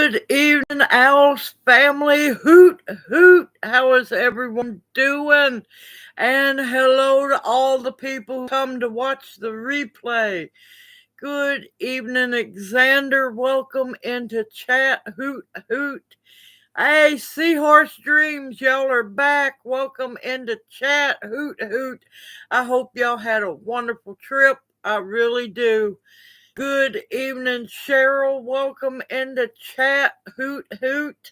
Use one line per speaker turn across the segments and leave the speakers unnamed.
Good evening, Owls family. Hoot, hoot. How is everyone doing? And hello to all the people who come to watch the replay. Good evening, Alexander. Welcome into chat. Hoot, hoot. Hey, Seahorse Dreams, y'all are back. Welcome into chat. Hoot, hoot. I hope y'all had a wonderful trip. I really do. Good evening, Cheryl. Welcome into chat. Hoot, hoot.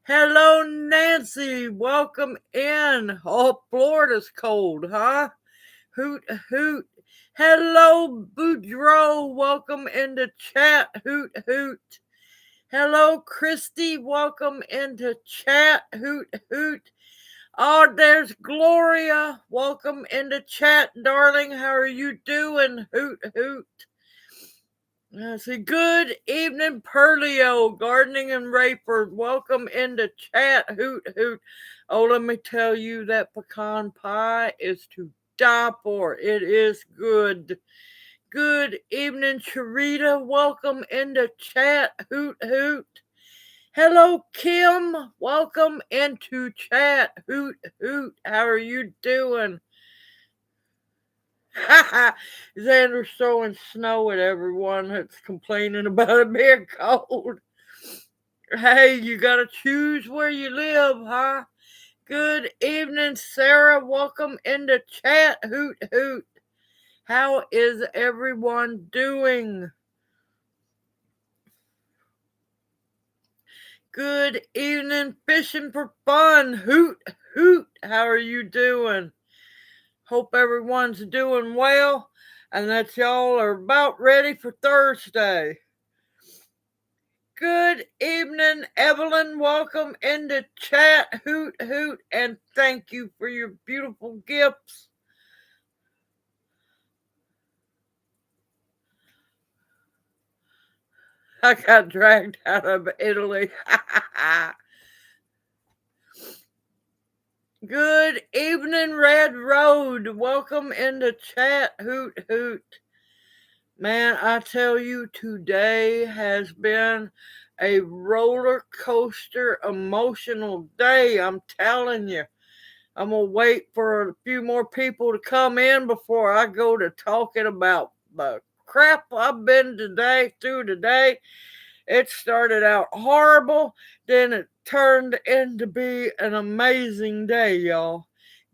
Hello, Nancy. Welcome in. Oh, Florida's cold, huh? Hoot, hoot. Hello, Boudreaux. Welcome into chat. Hoot, hoot. Hello, Christy. Welcome into chat. Hoot, hoot. Oh, there's Gloria. Welcome into chat, darling. How are you doing? Hoot, hoot. See, good evening, Perlio, Gardening and Rayford. Welcome into chat. Hoot, hoot. Oh, let me tell you, that pecan pie is to die for. It is good. Good evening, Charita. Welcome into chat. Hoot, hoot. Hello, Kim. Welcome into chat. Hoot, hoot. How are you doing? Xander's throwing snow at everyone that's complaining about it being cold. Hey, you gotta choose where you live, huh? Good evening, Sarah. Welcome into chat. Hoot, hoot. How is everyone doing? Good evening, Fishing for Fun. Hoot, hoot. How are you doing? Hope everyone's doing well and that y'all are about ready for Thursday. Good evening, Evelyn. Welcome into chat. Hoot, hoot, and thank you for your beautiful gifts. I got dragged out of Italy. Good evening, Red Road. Welcome into chat. Hoot, hoot. Man, I tell you, today has been a roller coaster emotional day. I'm telling you. I'm going to wait for a few more people to come in before I go to talking about the crap I've been through today. It started out horrible, then it turned into be an amazing day, y'all.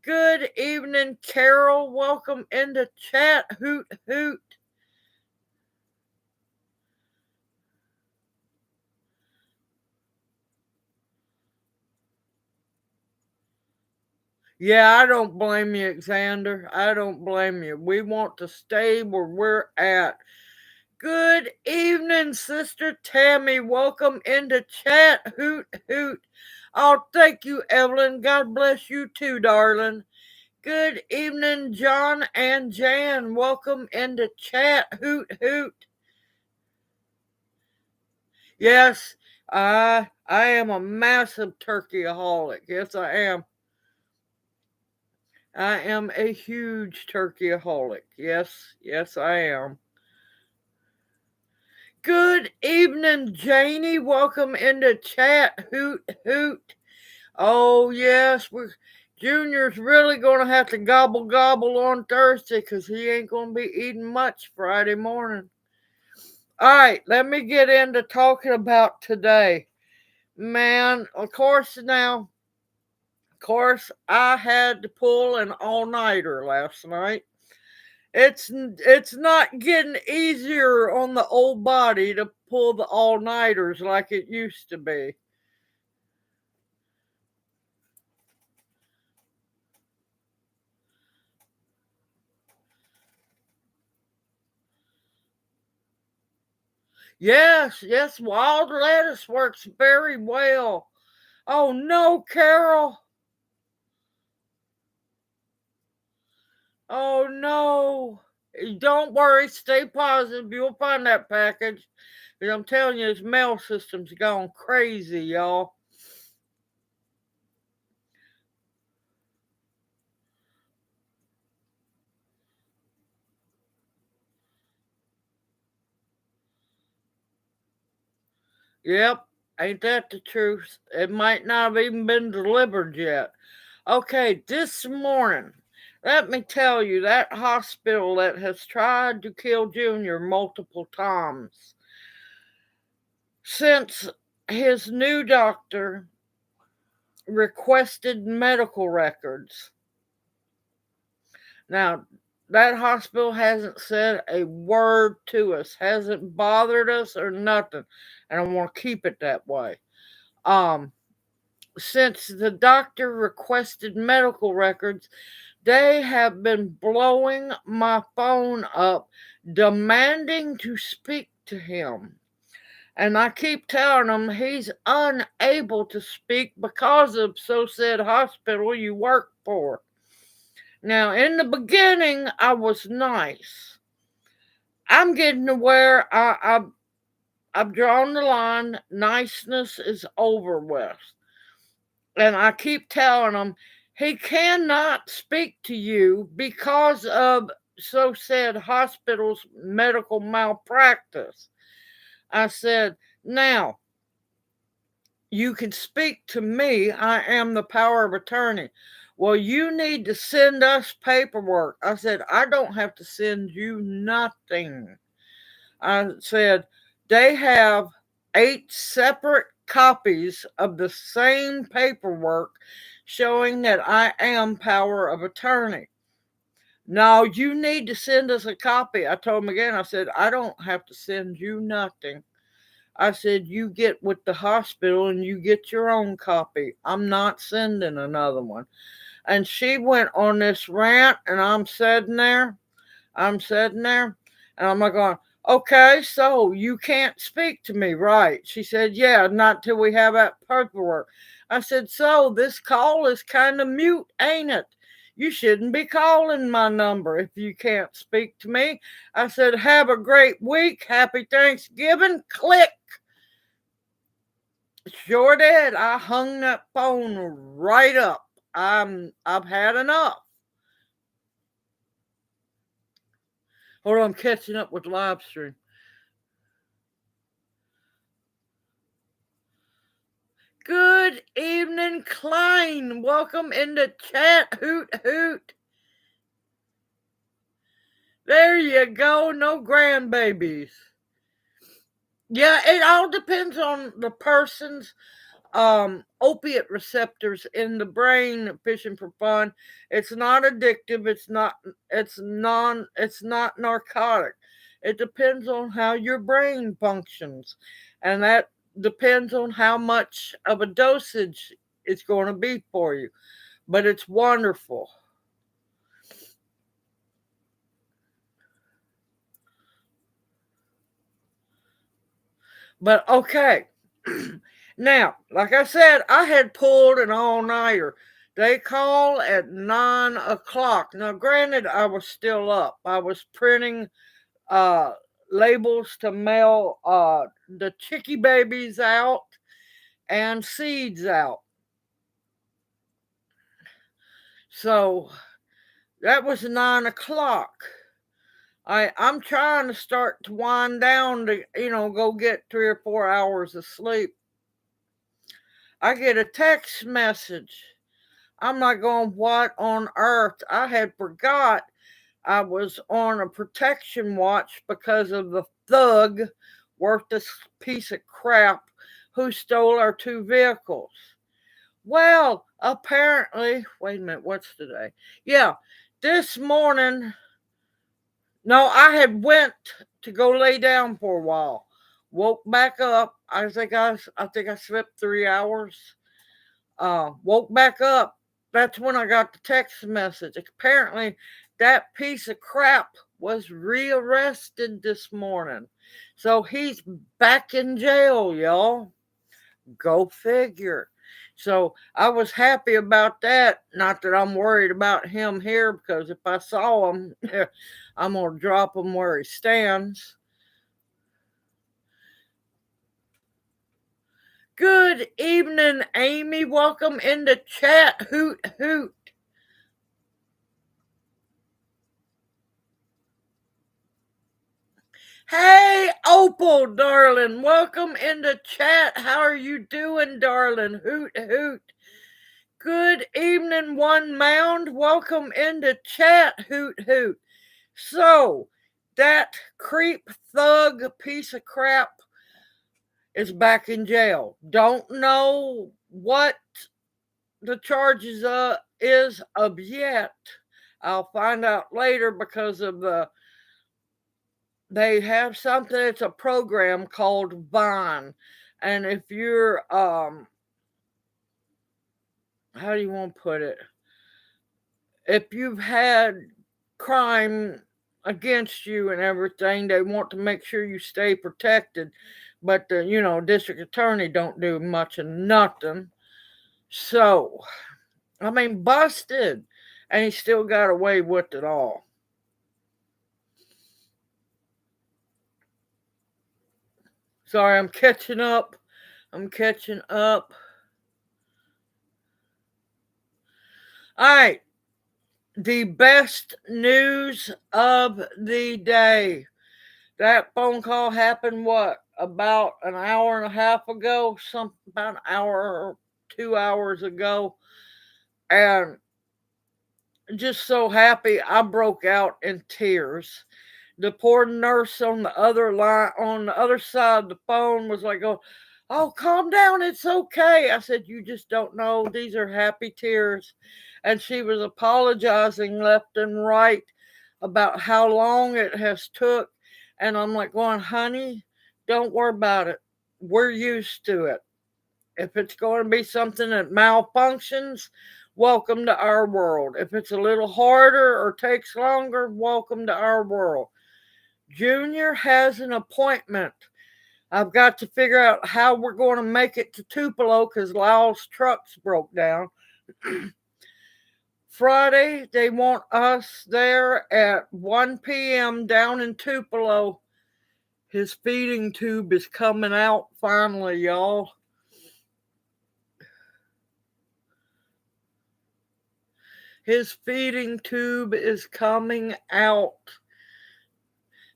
Good evening, Carol. Welcome into chat. Hoot, hoot. Yeah, I don't blame you, Xander. I don't blame you. We want to stay where we're at. Good evening, Sister Tammy. Welcome into chat. Hoot, hoot. Oh, thank you, Evelyn. God bless you too, darling. Good evening, John and Jan. Welcome into chat. Hoot, hoot. Yes, I am a massive turkeyaholic. Yes, I am. I am a huge turkeyaholic. Yes, yes, I am. Good evening, Janie. Welcome into chat. Hoot, hoot. Oh, yes, Junior's really going to have to gobble gobble on Thursday because he ain't going to be eating much Friday morning. All right, let me get into talking about today. Man, of course, I had to pull an all-nighter last night. It's not getting easier on the old body to pull the all-nighters like it used to be. Yes, yes, wild lettuce works very well. Oh no, Carol. Oh no. Don't worry, stay positive. You'll find that package. Because I'm telling you, this mail system's gone crazy, y'all. Yep, Ain't that the truth? It might not have even been delivered yet. Okay, this morning, let me tell you, that hospital that has tried to kill Junior multiple times, since his new doctor requested medical records. Now, that hospital hasn't said a word to us, hasn't bothered us or nothing, and I want to keep it that way. Since the doctor requested medical records, they have been blowing my phone up, demanding to speak to him. And I keep telling him he's unable to speak because of so said hospital you work for. Now, in the beginning, I was nice. I'm getting to where I've drawn the line. Niceness is over with. And I keep telling him he cannot speak to you because of so said hospital's medical malpractice. I said, now, you can speak to me. I am the power of attorney. Well, you need to send us paperwork. I said, I don't have to send you nothing. I said, they have 8 separate copies of the same paperwork showing that I am power of attorney. Now, you need to send us a copy. I told him again, I said, I don't have to send you nothing. I said, you get with the hospital and you get your own copy. I'm not sending another one. And she went on this rant, and I'm sitting there, and I'm like going, okay, so you can't speak to me, right? She said, yeah, not till we have that paperwork. I said, so this call is kind of mute, ain't it? You shouldn't be calling my number if you can't speak to me. I said, have a great week. Happy Thanksgiving. Click. Sure did. I hung that phone right up. I've had enough. Hold on, I'm catching up with live stream. Good evening, Klein. Welcome into chat. Hoot hoot. There you go. No grandbabies. Yeah, it all depends on the person's opiate receptors in the brain. Fishing for fun. It's not addictive. It's not narcotic. It depends on how your brain functions, and that depends on how much of a dosage it's going to be for you. But it's wonderful. But okay. Now, like I said, I had pulled an all-nighter. They call at 9 o'clock. Now, granted, I was still up. I was printing uh, labels to mail the chickie babies out and seeds out. So that was 9 o'clock. I'm trying to start to wind down to, go get 3 or 4 hours of sleep. I get a text message. I'm not going, what on earth? I had forgot I was on a protection watch because of the thug, worthless piece of crap, who stole our 2 vehicles. Well, apparently, wait a minute, what's today? Yeah, this morning, no, I had went to go lay down for a while. Woke back up. I think I slept 3 hours. Woke back up. That's when I got the text message. Apparently, that piece of crap was rearrested this morning. So he's back in jail, y'all. Go figure. So I was happy about that. Not that I'm worried about him here, because if I saw him, I'm going to drop him where he stands. Good evening, Amy. Welcome into chat. Hoot hoot. Hey, Opal, darling, welcome into chat. How are you doing, darling? Hoot, hoot. Good evening, One Mound. Welcome into chat. Hoot, hoot. So, that creep thug piece of crap is back in jail. Don't know what the charges is of yet. I'll find out later because of they have something, it's a program called Vine. And if you're how do you want to put it? If you've had crime against you and everything, they want to make sure you stay protected. But the district attorney don't do much of nothing. So, I mean, busted, and he still got away with it all. Sorry, I'm catching up. All right. The best news of the day. That phone call happened, about an hour and a half ago? About an hour or 2 hours ago. And just so happy I broke out in tears. The poor nurse on the other line, on the other side of the phone, was like, "Oh, calm down, it's okay." I said, "You just don't know. These are happy tears." And she was apologizing left and right about how long it has took. And I'm like, going, "Honey, don't worry about it. We're used to it. If it's going to be something that malfunctions, welcome to our world. If it's a little harder or takes longer, welcome to our world. Junior has an appointment. I've got to figure out how we're going to make it to Tupelo because Lyle's trucks broke down. Friday, they want us there at 1 p.m. down in Tupelo. His feeding tube is coming out finally, y'all. His feeding tube is coming out.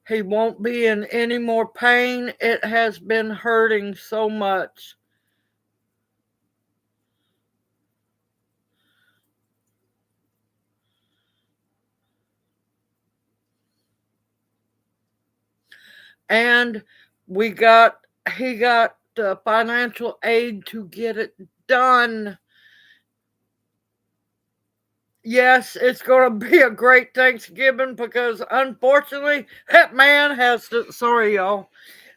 He won't be in any more pain. It has been hurting so much. And he got financial aid to get it done. Yes, it's going to be a great Thanksgiving because unfortunately that man has to, sorry y'all,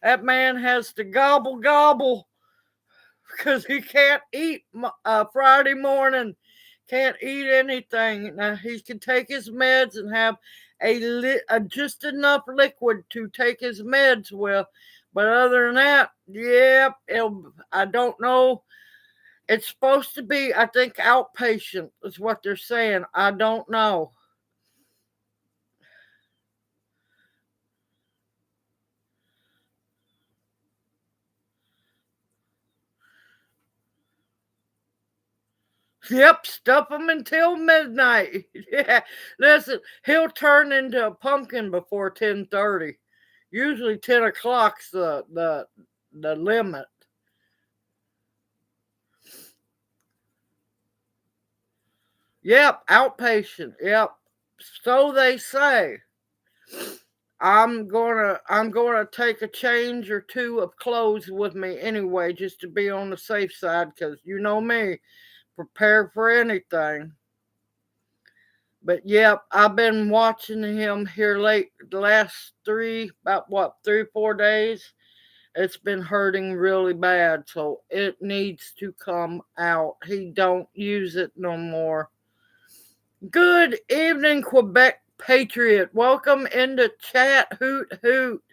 that man has to gobble because he can't eat Friday morning, can't eat anything. Now he can take his meds and have just enough liquid to take his meds with, but other than that, yeah, I don't know. It's supposed to be, I think, outpatient is what they're saying. I don't know. Yep, stuff him until midnight. Yeah, listen, he'll turn into a pumpkin before 10:30. Usually 10 o'clock's the limit. Yep, outpatient. Yep, so they say. I'm gonna take a change or two of clothes with me anyway, just to be on the safe side, because you know me, prepare for anything. But yep, I've been watching him here late the last about 3 or 4 days. It's been hurting really bad, so it needs to come out. He don't use it no more. Good evening, Quebec Patriot. Welcome into chat. Hoot hoot.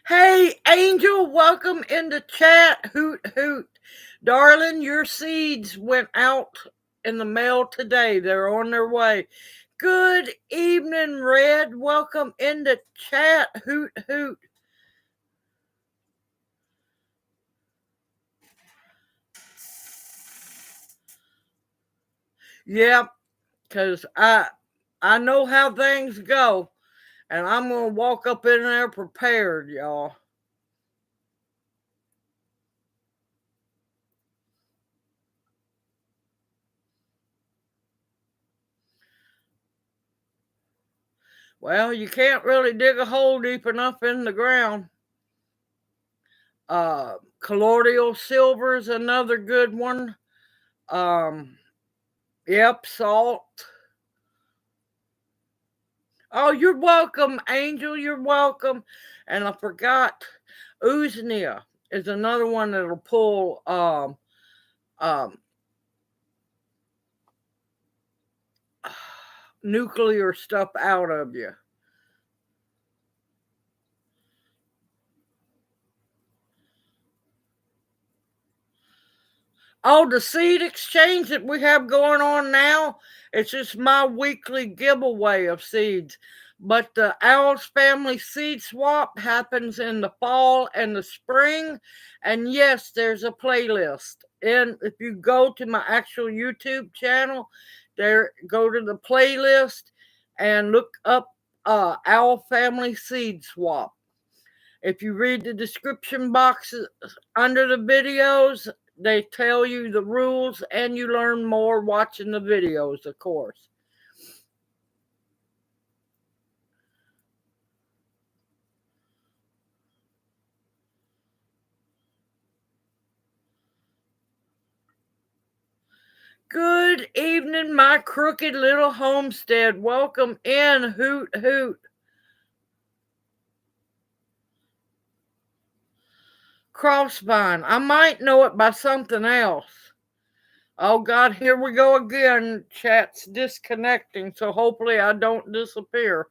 Hey, Angel, welcome into chat. Hoot hoot. Darling, your seeds went out in the mail today. They're on their way. Good evening, Red. Welcome into chat. Hoot hoot. Yeah, because I I know how things go, and I'm going to walk up in there prepared, y'all. Well, you can't really dig a hole deep enough in the ground. Colloidal silver is another good one. Yep, salt. Oh, you're welcome, Angel. You're welcome. And I forgot, Uznia is another one that'll pull um, nuclear stuff out of you. Oh, the seed exchange that we have going on now, it's just my weekly giveaway of seeds. But the OWLS family seed swap happens in the fall and the spring. And yes, there's a playlist. And if you go to my actual YouTube channel, there go to the playlist and look up Owl Family Seed Swap. If you read the description boxes under the videos, they tell you the rules and you learn more watching the videos, of course. Good evening, my crooked little homestead. Welcome in, hoot hoot. Crossvine. I might know it by something else. Oh God, here we go again. Chat's disconnecting, so hopefully I don't disappear.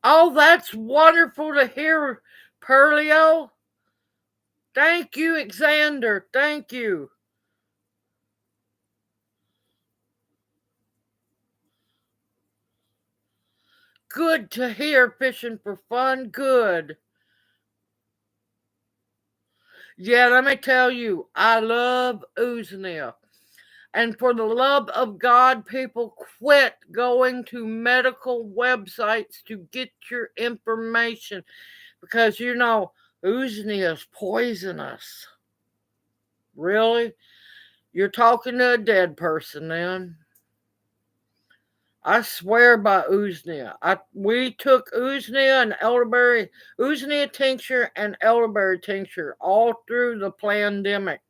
Oh, that's wonderful to hear, Perlio. Thank you, Xander. Thank you. Good to hear, fishing for fun. Good. Yeah, let me tell you, I love Uznia. And for the love of God, people, quit going to medical websites to get your information because you know Uznia is poisonous. Really? You're talking to a dead person then. I swear by Uznia. We took Uznia and elderberry, Uznia tincture and elderberry tincture all through the pandemic.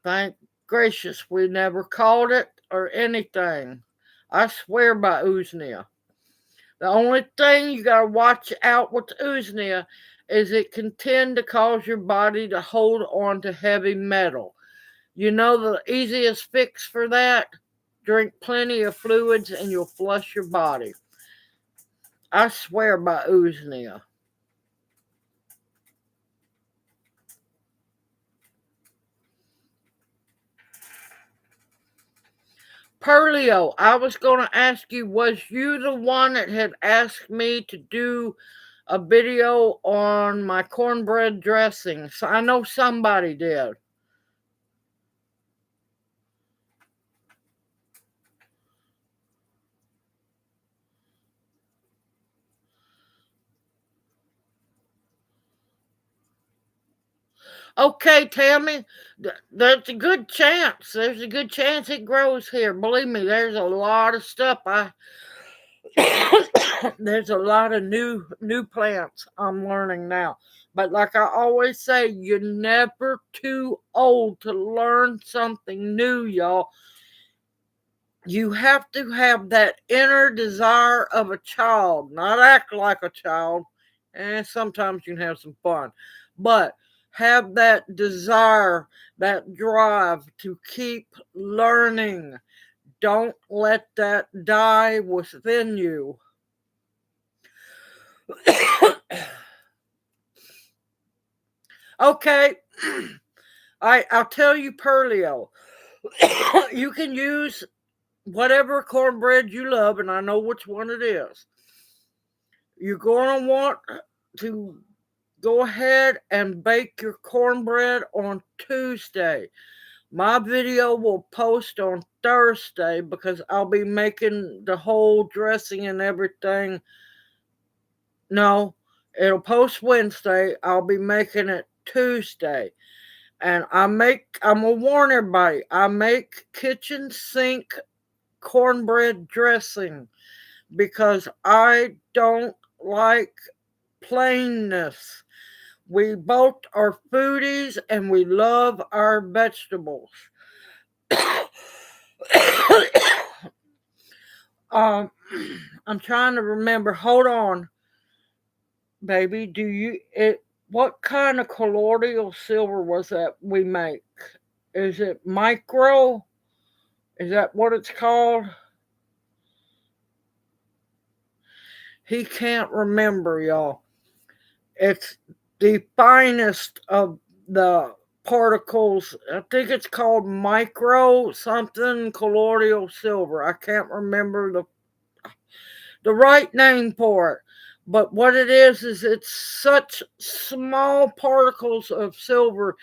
Thank gracious we never caught it or anything. I swear by Uznia. The only thing you gotta watch out with Uznia is it can tend to cause your body to hold on to heavy metal. You know the easiest fix for that? Drink plenty of fluids and you'll flush your body. I swear by Uznia. Perlio, I was going to ask you, was you the one that had asked me to do a video on my cornbread dressing? So I know somebody did. Okay, Tammy, there's a good chance. There's a good chance it grows here. Believe me, there's a lot of stuff. There's a lot of new plants I'm learning now. But like I always say, you're never too old to learn something new, y'all. You have to have that inner desire of a child, not act like a child. And sometimes you can have some fun, but have that desire, that drive to keep learning. Don't let that die within you. Okay, I'll tell you, Perlio. You can use whatever cornbread you love, and I know which one it is. You're going to want to go ahead and bake your cornbread on Tuesday. My video will post on Thursday because I'll be making the whole dressing and everything. No, it'll post Wednesday. I'll be making it Tuesday. And I'm gonna warn everybody, I make kitchen sink cornbread dressing because I don't like plainness. We both are foodies and we love our vegetables. um, I'm trying to remember. Hold on, baby. What kind of colloidal silver was that we make? Is it micro? Is that what it's called? He can't remember, y'all. It's the finest of the particles. I think it's called micro something colloidal silver. I can't remember the right name for it. But what it is it's such small particles of silver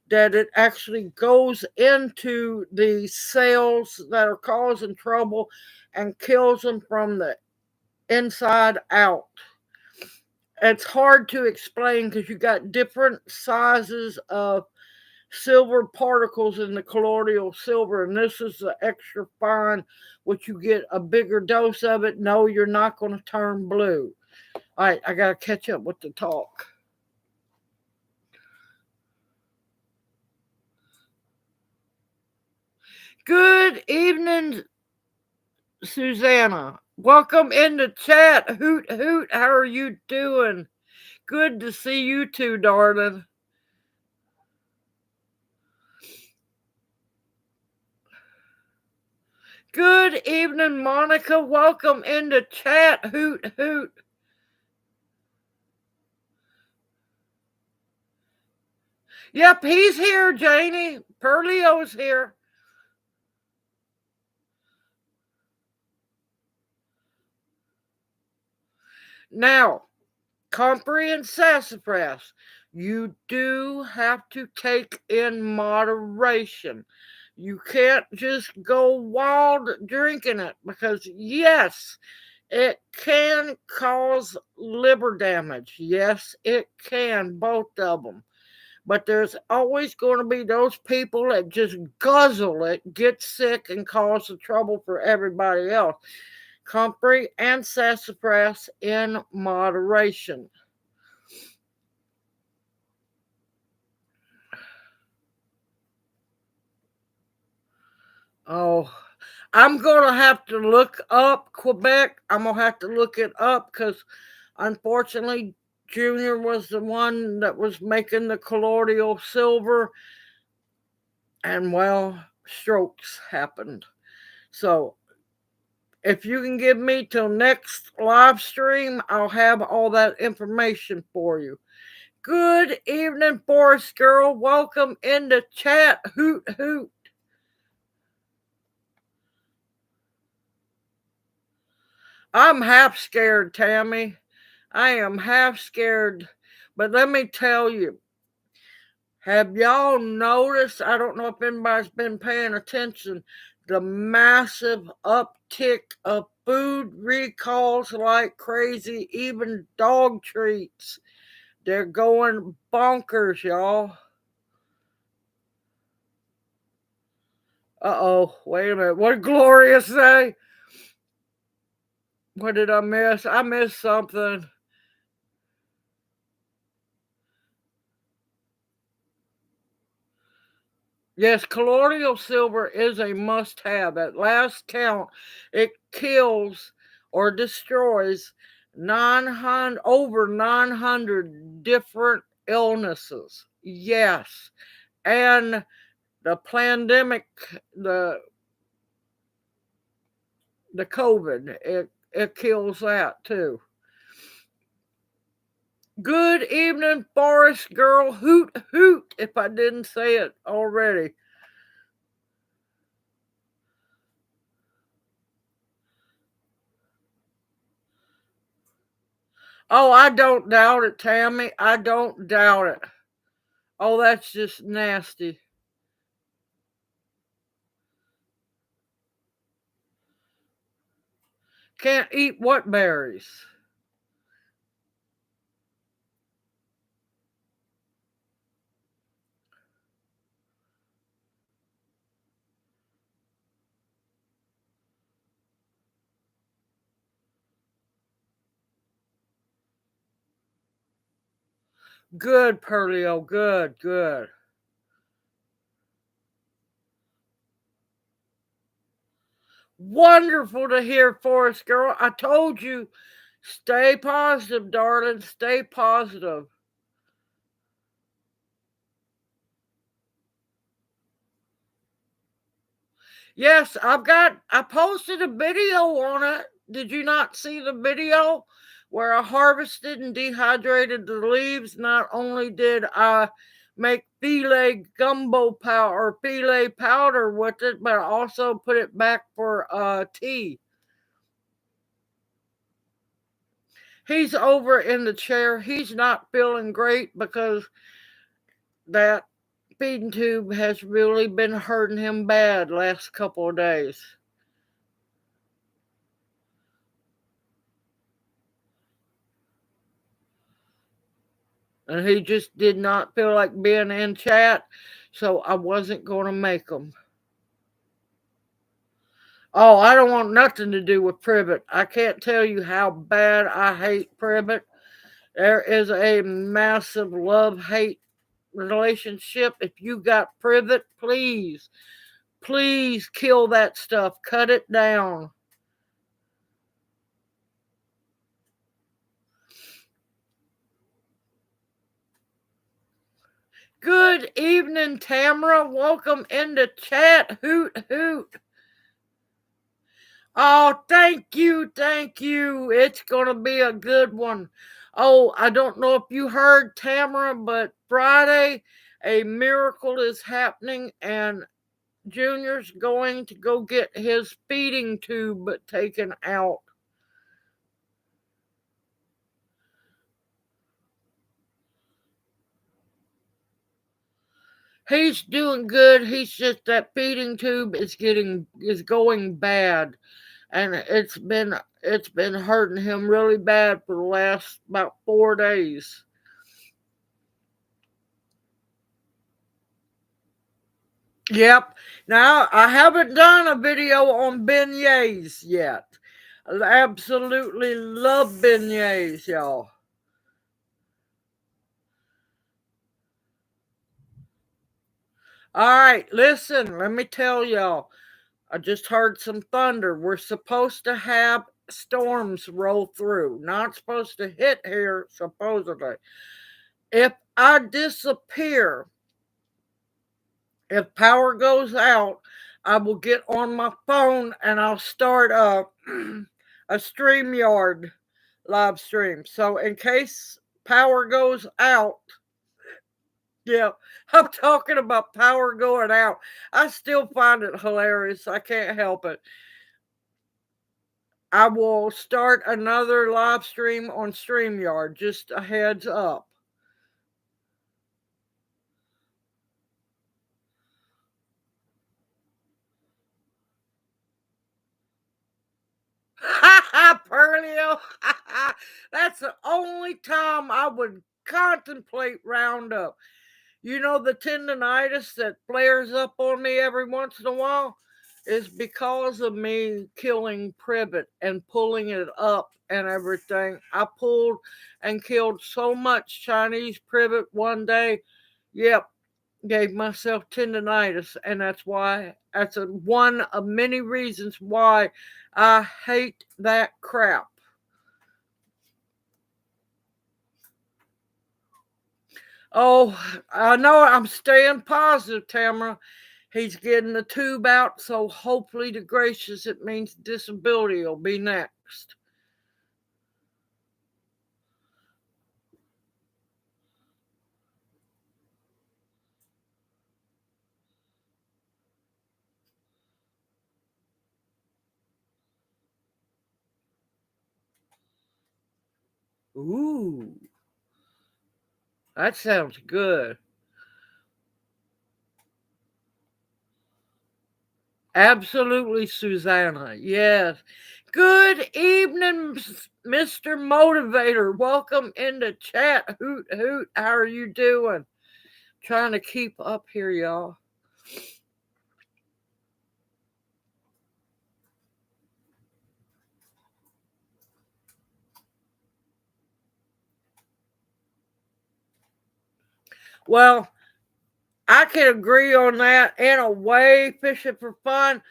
that it actually goes into the cells that are causing trouble and kills them from the inside out. It's hard to explain because you got different sizes of silver particles in the colloidal silver, and this is the extra fine, which you get a bigger dose of it. No, you're not going to turn blue. All right, I got to catch up with the talk. Good evening, Susanna. Welcome in the chat. Hoot, hoot. How are you doing? Good to see you too, darling. Good evening, Monica. Welcome in the chat. Hoot, hoot. Yep, he's here, Janie. Perlio's here. Now, comfrey and sassafras, you do have to take in moderation. You can't just go wild drinking it because, yes, it can cause liver damage. Yes, it can, both of them. But there's always going to be those people that just guzzle it, get sick, and cause the trouble for everybody else. Comfrey and sassafras in moderation. Oh, I'm going to have to look up Quebec. I'm going to have to look it up because unfortunately, Junior was the one that was making the colloidal silver. And well, strokes happened. So if you can give me till next live stream, I'll have all that information for you. Good evening, Forest Girl. Welcome in the chat. Hoot, hoot. I'm half scared, Tammy. I am half scared. But let me tell you, have y'all noticed? I don't know if anybody's been paying attention. The massive uptick of food recalls like crazy, even dog treats. They're going bonkers, y'all. Uh-oh, wait a minute. What did Gloria say? What did I miss? I missed something. Yes, colloidal silver is a must-have. At last count, it kills or destroys over 900 different illnesses. Yes, and the pandemic, the COVID, it kills that too. Good evening, Forest Girl. Hoot, hoot, if I didn't say it already. Oh, I don't doubt it, Tammy. I don't doubt it. Oh, that's just nasty. Can't eat what berries? Good, Pearlio. Good, good. Wonderful to hear, Forest Girl. I told you, stay positive, darling. Stay positive. Yes, I posted a video on it. Did you not see the video where I harvested and dehydrated the leaves? Not only did I make filet gumbo powder or filet powder with it, but I also put it back for tea. He's over in the chair. He's not feeling great because that feeding tube has really been hurting him bad last couple of days. And he just did not feel like being in chat, so I wasn't going to make him. Oh, I don't want nothing to do with Privet. I can't tell you how bad I hate Privet. There is a massive love hate relationship. If you got Privet, please, please kill that stuff. Cut it down. Good evening, Tamara. Welcome into chat. Hoot, hoot. Oh, thank you, thank you. It's going to be a good one. Oh, I don't know if you heard, Tamara, but Friday a miracle is happening and Junior's going to go get his feeding tube taken out. He's doing good. He's just that feeding tube is going bad, and it's been hurting him really bad for the last about 4 days. Yep. Now, I haven't done a video on beignets yet. I absolutely love beignets, y'all. All right, listen, let me tell y'all. I just heard some thunder. We're supposed to have storms roll through. Not supposed to hit here, supposedly. If I disappear, if power goes out, I will get on my phone and I'll start a StreamYard live stream. So in case power goes out, yeah, I'm talking about power going out. I still find it hilarious. I can't help it. I will start another live stream on StreamYard. Just a heads up. Ha ha, Pearlio. That's the only time I would contemplate Roundup. You know, the tendonitis that flares up on me every once in a while is because of me killing privet and pulling it up and everything. I pulled and killed so much Chinese privet one day. Yep, gave myself tendonitis, and that's one of many reasons why I hate that crap. Oh, I know I'm staying positive, Tamara. He's getting the tube out, so hopefully to gracious it means disability will be next. Ooh, that sounds good. Absolutely, Susanna. Yes. Good evening, Mr. Motivator. Welcome into chat. Hoot, hoot. How are you doing? Trying to keep up here, y'all. Well, I can agree on that in a way. Fishing for fun,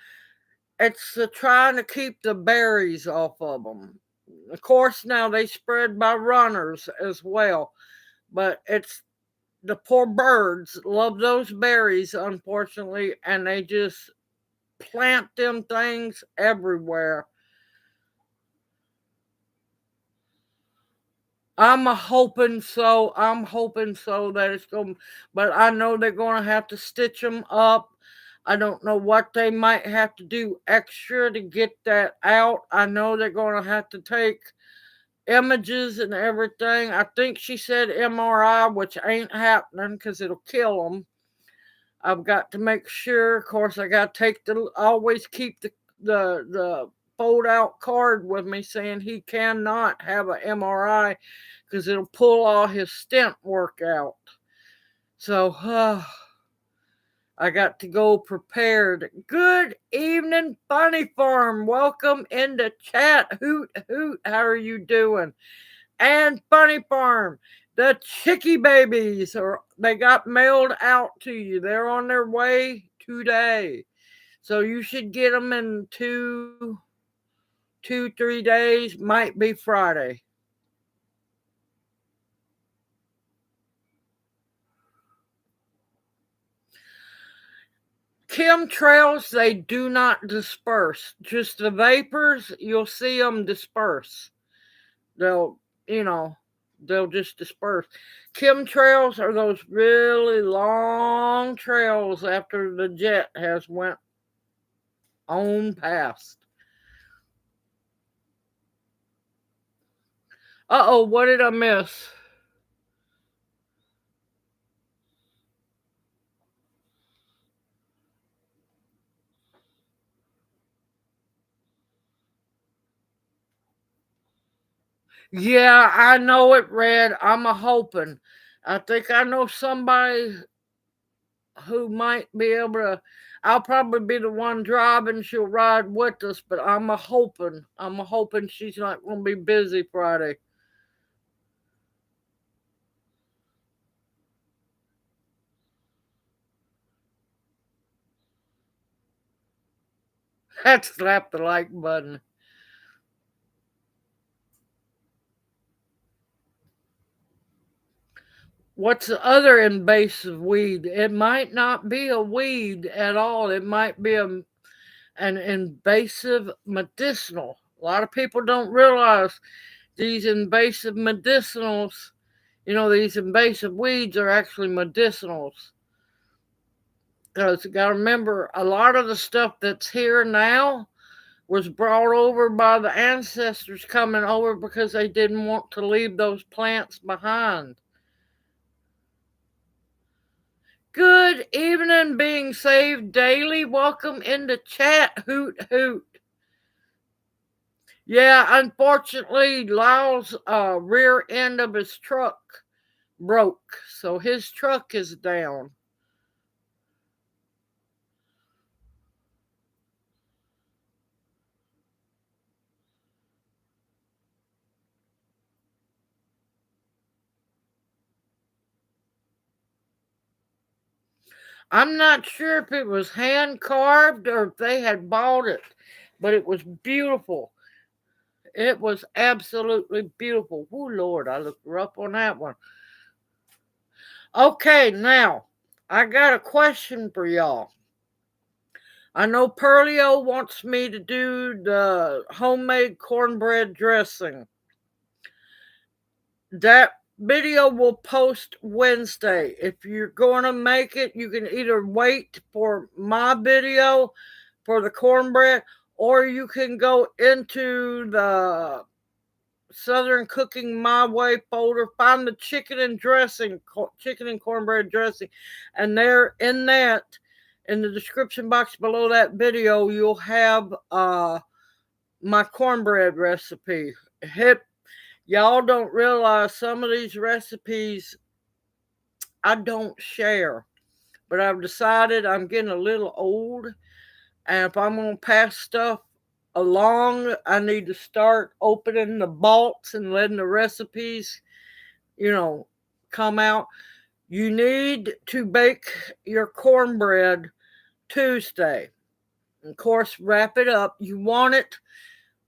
it's trying to keep the berries off of them. Of course, now they spread by runners as well, but it's the poor birds love those berries, unfortunately, and they just plant them things everywhere. I'm hoping so. I'm hoping so that it's going, but I know they're going to have to stitch them up. I don't know what they might have to do extra to get that out. I know they're going to have to take images and everything. I think she said MRI, which ain't happening because it'll kill them. I've got to make sure. Of course, I got to always keep the fold out card with me saying he cannot have an MRI because it'll pull all his stent work out. So I got to go prepared. Good evening, Bunny Farm. Welcome into chat. Hoot hoot. How are you doing? And Bunny Farm, the chickie babies they got mailed out to you. They're on their way today. So you should get them in 3 days. Might be Friday. Chemtrails, they do not disperse. Just the vapors, you'll see them disperse. They'll, you know, they'll just disperse. Chemtrails are those really long trails after the jet has went on past. Uh-oh, what did I miss? Yeah, I know it, Red. I'm a hoping. I think I know somebody who might be able to. I'll probably be the one driving. She'll ride with us, but I'm a hoping. I'm a hoping she's not going to be busy Friday. Let's slap the like button. What's the other invasive weed? It might not be a weed at all. It might be an invasive medicinal. A lot of people don't realize these invasive medicinals, these invasive weeds are actually medicinals. Because you got to remember, a lot of the stuff that's here now was brought over by the ancestors coming over because they didn't want to leave those plants behind. Good evening, being saved daily. Welcome into chat. Hoot hoot. Yeah, unfortunately, Lyle's rear end of his truck broke, so his truck is down. I'm not sure if it was hand carved or if they had bought it, but it was beautiful. It was absolutely beautiful. Oh, Lord, I looked rough on that one. Okay, now, I got a question for y'all. I know Pearlio wants me to do the homemade cornbread dressing. That video will post Wednesday. If you're going to make it, you can either wait for my video for the cornbread, or you can go into the Southern Cooking My Way folder. Find the chicken and cornbread dressing. And there in that, in the description box below that video, you'll have my cornbread recipe. Y'all don't realize some of these recipes I don't share. But I've decided I'm getting a little old. And if I'm going to pass stuff along, I need to start opening the vaults and letting the recipes, come out. You need to bake your cornbread Tuesday. Of course, wrap it up. You want it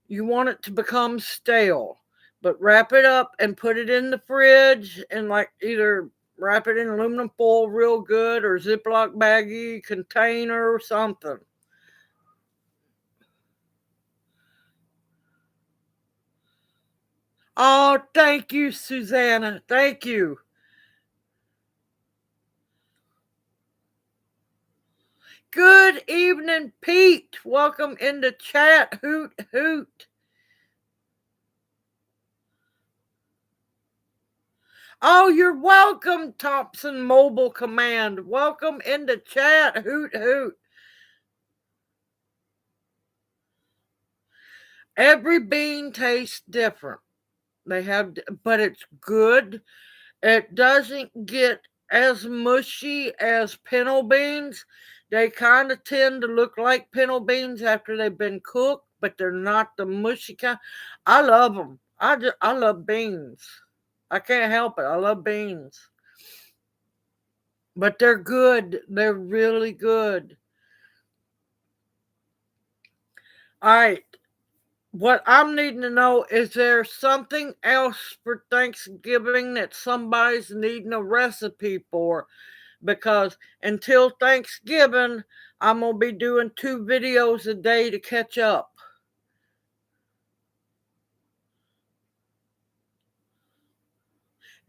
to become stale, but wrap it up and put it in the fridge and either wrap it in aluminum foil real good or Ziploc baggie container or something. Oh, thank you, Susanna. Thank you. Good evening, Pete. Welcome into chat. Hoot, hoot. Oh, you're welcome, Thompson Mobile Command. Welcome into chat. Hoot, hoot. Every bean tastes different. But it's good. It doesn't get as mushy as pinto beans. They kind of tend to look like pinto beans after they've been cooked, but they're not the mushy kind. I love them. I love beans. I can't help it. I love beans. But they're good. They're really good. All right. What I'm needing to know, is there something else for Thanksgiving that somebody's needing a recipe for? Because until Thanksgiving, I'm going to be doing 2 videos a day to catch up.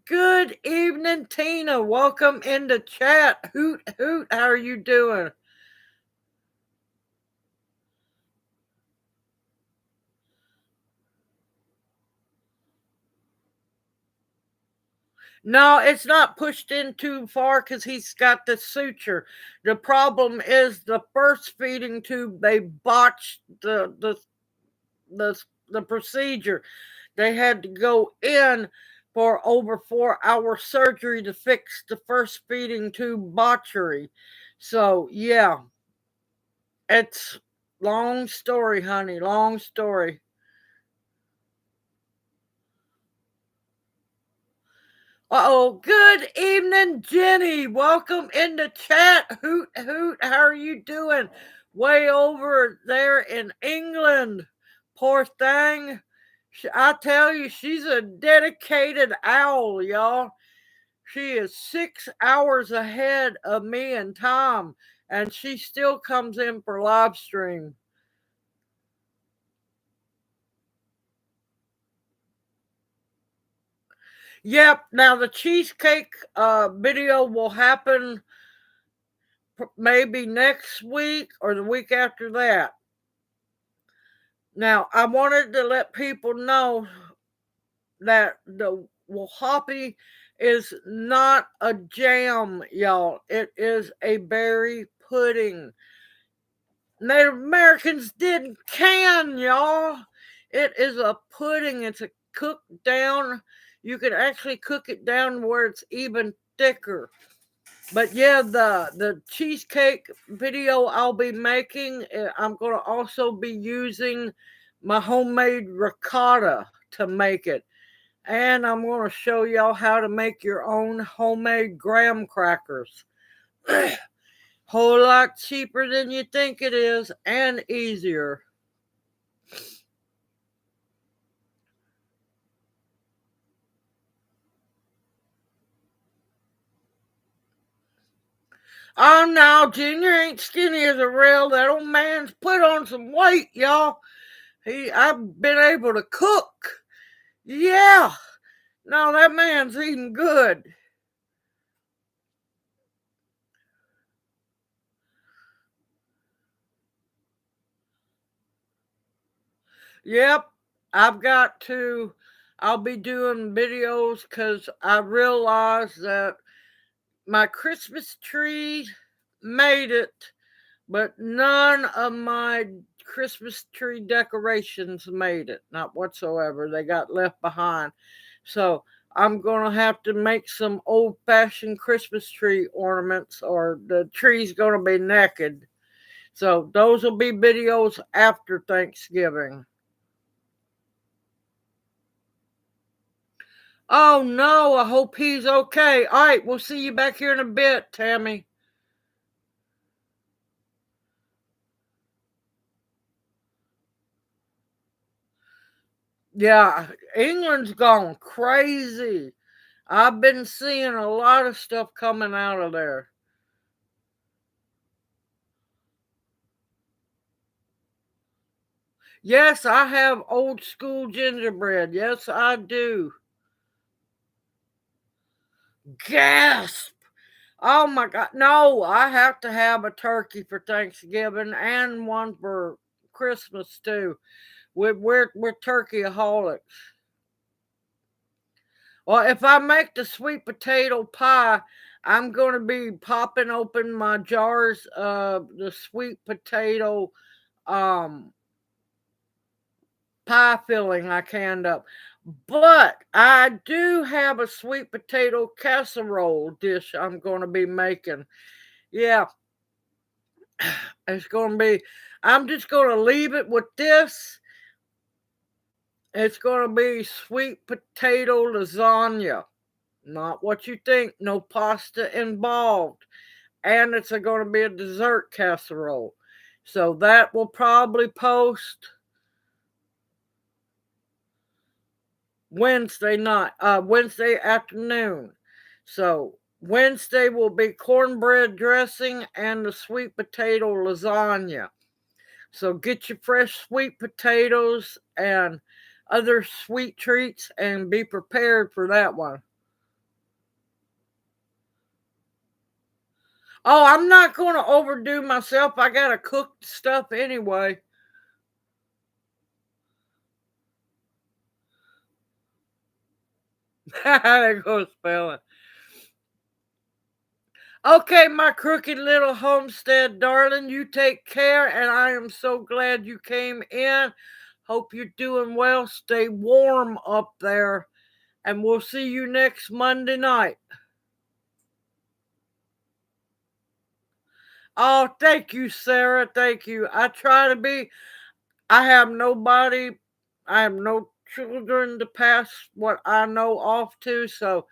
Good evening, Tina. Welcome into chat. Hoot, hoot. How are you doing? No, it's not pushed in too far because he's got the suture. The problem is the first feeding tube, they botched the procedure. They had to go in for over 4-hour surgery to fix the first feeding tube botchery. So yeah, it's long story, honey. Long story. Good evening, Jenny. Welcome into chat. Hoot, hoot. How are you doing? Way over there in England. Poor thing. I tell you, she's a dedicated owl, y'all. She is 6 hours ahead of me and Tom, and she still comes in for live stream. Yep. Now the cheesecake video will happen maybe next week or the week after that. Now I wanted to let people know that the Wahhapi is not a jam, y'all. It is a berry pudding. Native Americans didn't can, y'all. It is a pudding. It's a cooked down. You can actually cook it down where it's even thicker. But yeah, the cheesecake video I'll be making, I'm going to also be using my homemade ricotta to make it. And I'm going to show y'all how to make your own homemade graham crackers. Whole lot cheaper than you think it is, and easier. Oh no, Junior ain't skinny as a rail. That old man's put on some weight, y'all. I've been able to cook. Yeah. No, that man's eating good. Yep. I've got to I'll be doing videos because I realized that my Christmas tree made it, but none of my Christmas tree decorations made it, not whatsoever. They got left behind. So I'm going to have to make some old-fashioned Christmas tree ornaments, or the tree's going to be naked. So those will be videos after Thanksgiving. Oh no, I hope he's okay. All right, we'll see you back here in a bit, Tammy. Yeah, England's gone crazy. I've been seeing a lot of stuff coming out of there. Yes, I have old school gingerbread. Yes, I do. Gasp! Oh my God. No, I have to have a turkey for Thanksgiving and one for Christmas too. We're turkeyaholics. Well, if I make the sweet potato pie, I'm going to be popping open my jars of the sweet potato um, pie filling I canned up. But I do have a sweet potato casserole dish I'm going to be making. Yeah, it's going to be, I'm just going to leave it with this. It's going to be sweet potato lasagna. Not what you think, no pasta involved. And it's going to be a dessert casserole. So that will probably post Wednesday afternoon. So Wednesday will be cornbread dressing and the sweet potato lasagna. So get your fresh sweet potatoes and other sweet treats and be prepared for that one. Oh, I'm not going to overdo myself. I got to cook stuff anyway. There goes spelling. Okay, my crooked little homestead darling, you take care, and I am so glad you came in. Hope you're doing well. Stay warm up there, and we'll see you next Monday night. Oh, thank you, Sarah. Thank you. I try to be, I have nobody, I have no children to pass what I know off to, so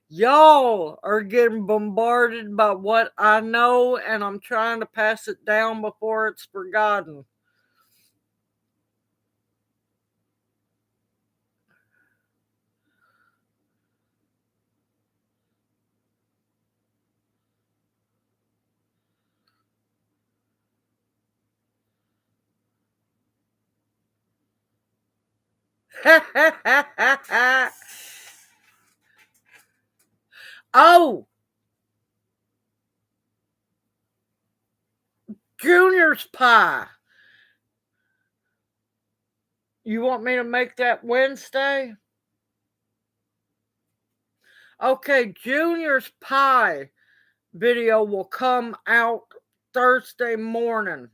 y'all are getting bombarded by what I know, and I'm trying to pass it down before it's forgotten. Oh, Junior's pie. You want me to make that Wednesday? Okay, Junior's pie video will come out Thursday morning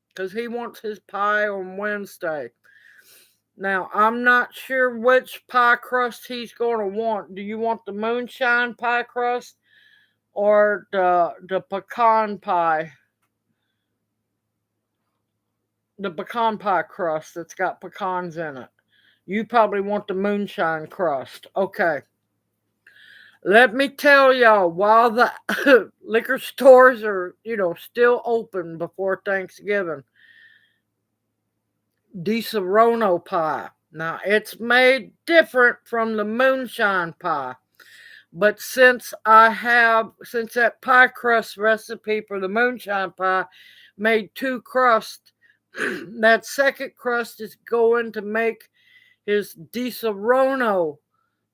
because he wants his pie on Wednesday. Now, I'm not sure which pie crust he's going to want. Do you want the moonshine pie crust or the pecan pie? The pecan pie crust that's got pecans in it. You probably want the moonshine crust. Okay. Let me tell y'all, while the liquor stores are, still open before Thanksgiving, Di Serono pie. Now, it's made different from the moonshine pie. But since that pie crust recipe for the moonshine pie made two crusts, that second crust is going to make his Di Serono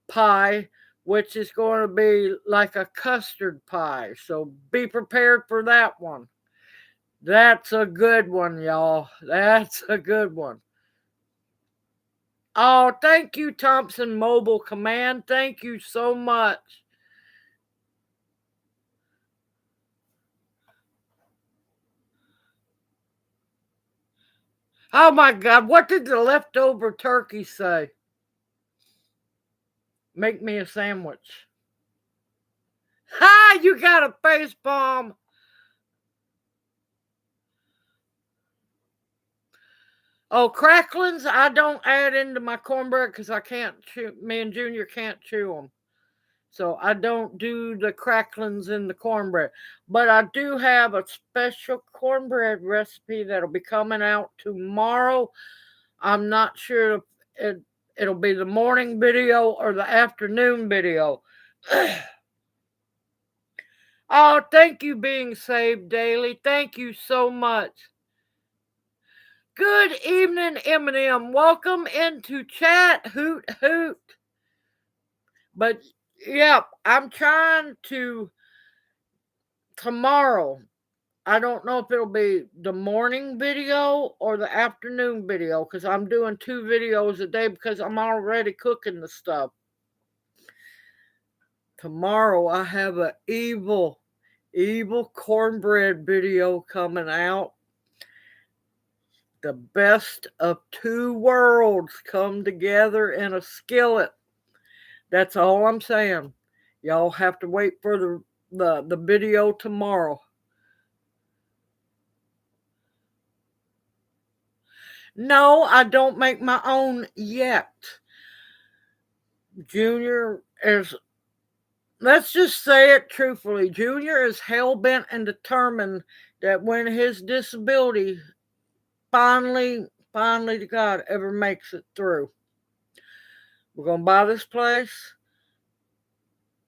pie, which is going to be like a custard pie. So be prepared for that one. That's a good one, y'all. That's a good one. Oh, thank you, Thompson Mobile Command. Thank you so much. Oh my God, what did the leftover turkey say? Make me a sandwich. Ha! You got a face palm. Oh, cracklings, I don't add into my cornbread because I can't chew. Me and Junior can't chew them. So I don't do the cracklings in the cornbread. But I do have a special cornbread recipe that'll be coming out tomorrow. I'm not sure if it'll be the morning video or the afternoon video. Oh, thank you, Being Saved Daily. Thank you so much. Good evening, Eminem. Welcome into chat. Hoot, hoot. But, yeah, I'm trying to tomorrow. I don't know if it'll be the morning video or the afternoon video because I'm doing 2 videos a day because I'm already cooking the stuff. Tomorrow I have an evil cornbread video coming out. The best of 2 worlds come together in a skillet. That's all I'm saying. Y'all have to wait for the video tomorrow. No, I don't make my own yet. Junior is, let's just say it truthfully, Junior is hell-bent and determined that when his disability finally to God ever makes it through, we're going to buy this place,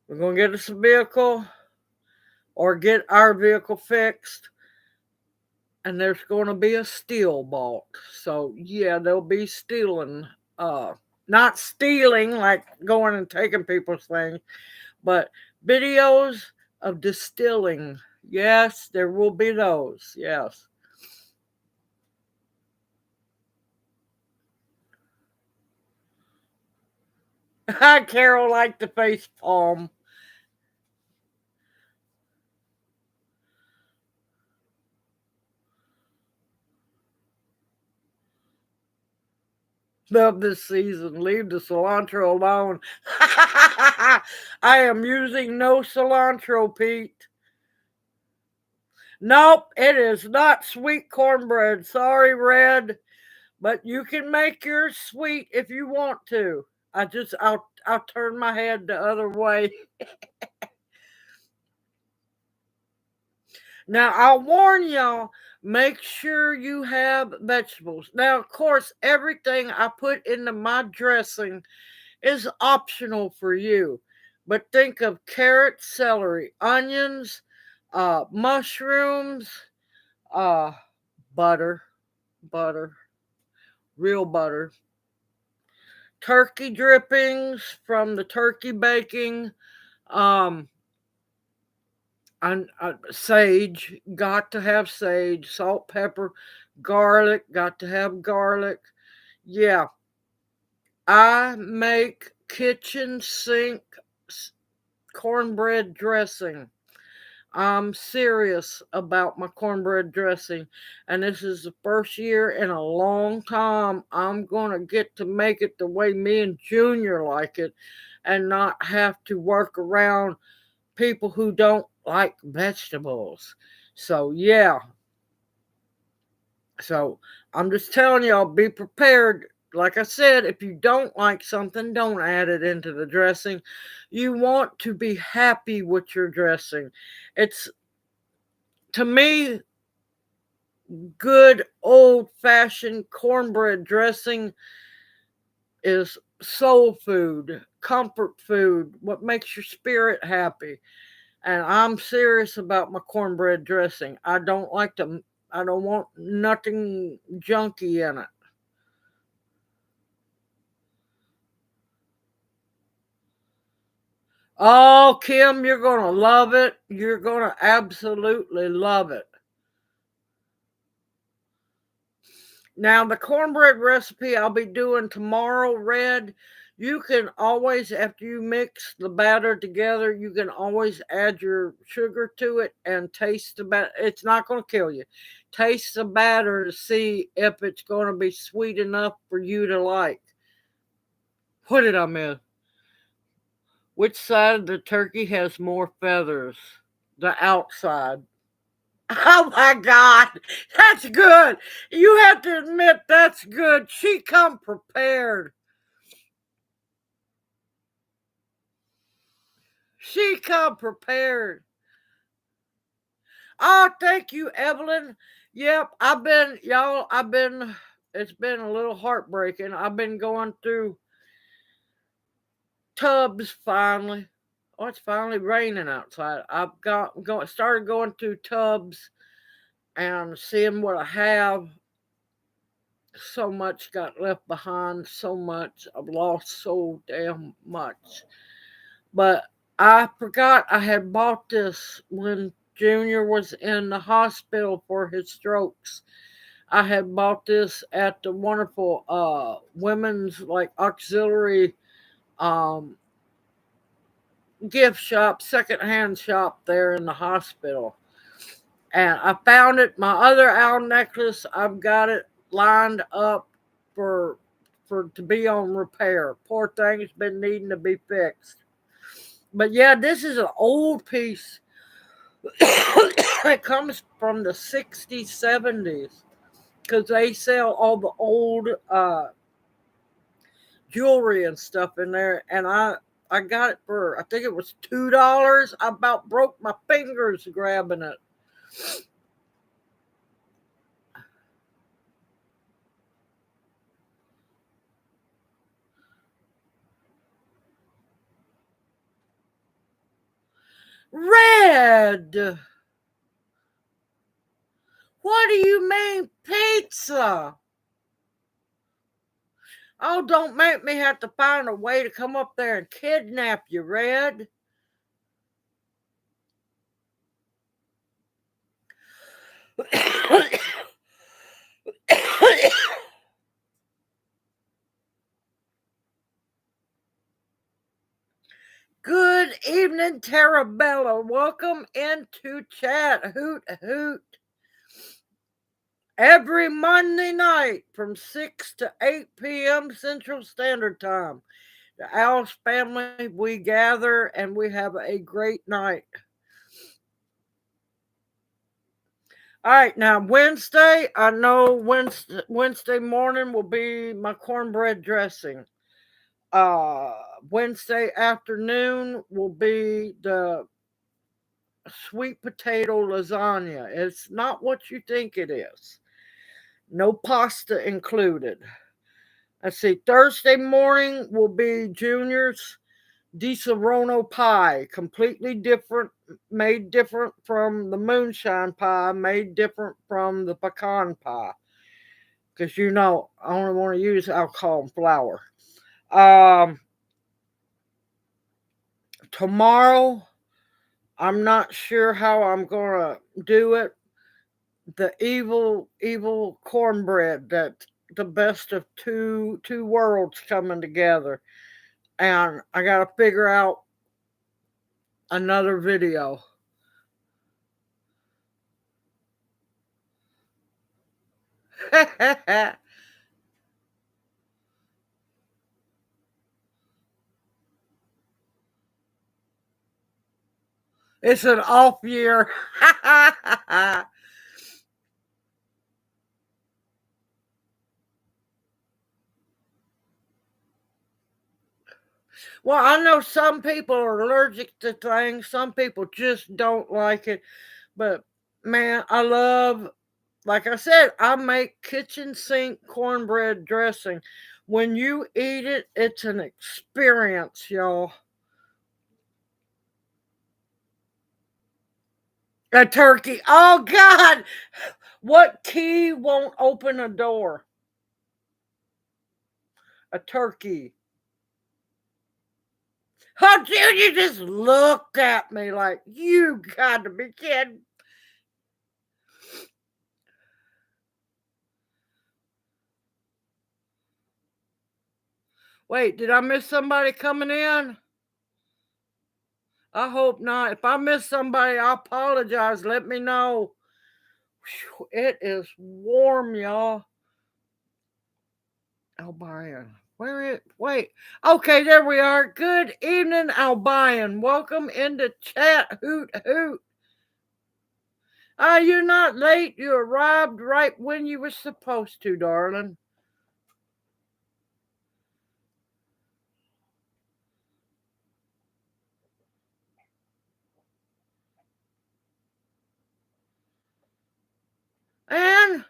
we're going to get us a vehicle, or get our vehicle fixed, and there's going to be a steel bought. So, yeah, they'll be stealing, not stealing like going and taking people's things, but videos of distilling. Yes, there will be those. Yes. Carol liked the face palm. Love this season. Leave the cilantro alone. I am using no cilantro, Pete. Nope, it is not sweet cornbread. Sorry, Red, but you can make yours sweet if you want to. I'll turn my head the other way. Now, I'll warn y'all, make sure you have vegetables. Now, of course, everything I put into my dressing is optional for you. But think of carrots, celery, onions, mushrooms, uh, butter, real butter, turkey drippings from the turkey baking, um, and sage, got to have sage, salt, pepper, garlic, got to have garlic. Yeah, I make kitchen sink cornbread dressing. I'm serious about my cornbread dressing, and this is the first year in a long time I'm going to get to make it the way me and Junior like it and not have to work around people who don't like vegetables. So, yeah. So, I'm just telling y'all, be prepared. Like I said, if you don't like something, don't add it into the dressing. You want to be happy with your dressing. It's, to me, good old-fashioned cornbread dressing is soul food, comfort food, what makes your spirit happy. And I'm serious about my cornbread dressing. I don't want nothing junky in it. Oh, Kim, you're going to love it. You're going to absolutely love it. Now, the cornbread recipe I'll be doing tomorrow, Red, you can always, after you mix the batter together, you can always add your sugar to it and taste the batter. It's not going to kill you. Taste the batter to see if it's going to be sweet enough for you to like. What did I miss? Which side of the turkey has more feathers? The outside. Oh my God, that's good. You have to admit that's good. She come prepared. She come prepared. Oh, thank you, Evelyn. Yep, it's been a little heartbreaking. I've been going through tubs finally. Oh, it's finally raining outside. Started going through tubs and seeing what I have. So much got left behind, so much. I've lost so damn much. But I forgot I had bought this when Junior was in the hospital for his strokes. I had bought this at the wonderful women's like auxiliary um, gift shop, secondhand shop there in the hospital. And I found it. My other owl necklace, I've got it lined up for to be on repair. Poor thing's been needing to be fixed. But yeah, this is an old piece. It comes from the 60s, 70s because they sell all the old jewelry and stuff in there. And I got it for, I think it was $2. I about broke my fingers grabbing it. Red! What do you mean pizza? Oh, don't make me have to find a way to come up there and kidnap you, Red. Good evening, Tarabella. Welcome into chat. Hoot, hoot. Every Monday night from 6 to 8 p.m. Central Standard Time. The Owls family, we gather and we have a great night. All right, now Wednesday, I know Wednesday morning will be my cornbread dressing. Wednesday afternoon will be the sweet potato lasagna. It's not what you think it is. No pasta included. Let's see, Thursday morning will be Junior's Di Serrano pie, completely different, made different from the moonshine pie, made different from the pecan pie. Because you know, I only want to use alcohol and flour. Tomorrow, I'm not sure how I'm gonna do it. The evil cornbread that the best of two worlds coming together, and I gotta figure out another video. It's an off year. Well, I know some people are allergic to things. Some people just don't like it. But man, like I said, I make kitchen sink cornbread dressing. When you eat it, it's an experience, y'all. A turkey. Oh, God. What key won't open a door? A turkey. Oh, dude, you just looked at me like, you got to be kidding. Wait, did I miss somebody coming in? I hope not. If I miss somebody, I apologize. Let me know. Whew, it is warm, y'all. Albion. Where it? Wait. Okay, there we are. Good evening, Albion. Welcome into chat. Hoot hoot. You're not late. You arrived right when you were supposed to, darling. And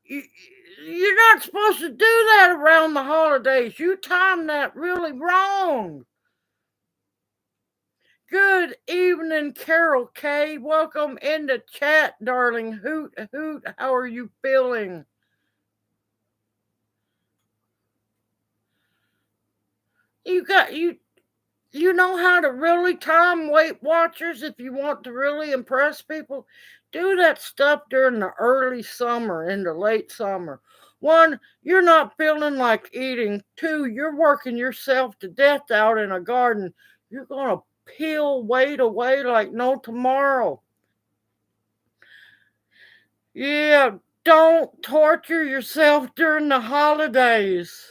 you're not supposed to do that around the holidays. You timed that really wrong. Good evening, Carol K. Welcome into chat, darling. Hoot hoot. How are you feeling? You know how to really time Weight Watchers if you want to really impress people? Do that stuff during the early summer into late summer. One, you're not feeling like eating. Two, you're working yourself to death out in a garden. You're going to peel weight away like no tomorrow. Yeah, don't torture yourself during the holidays.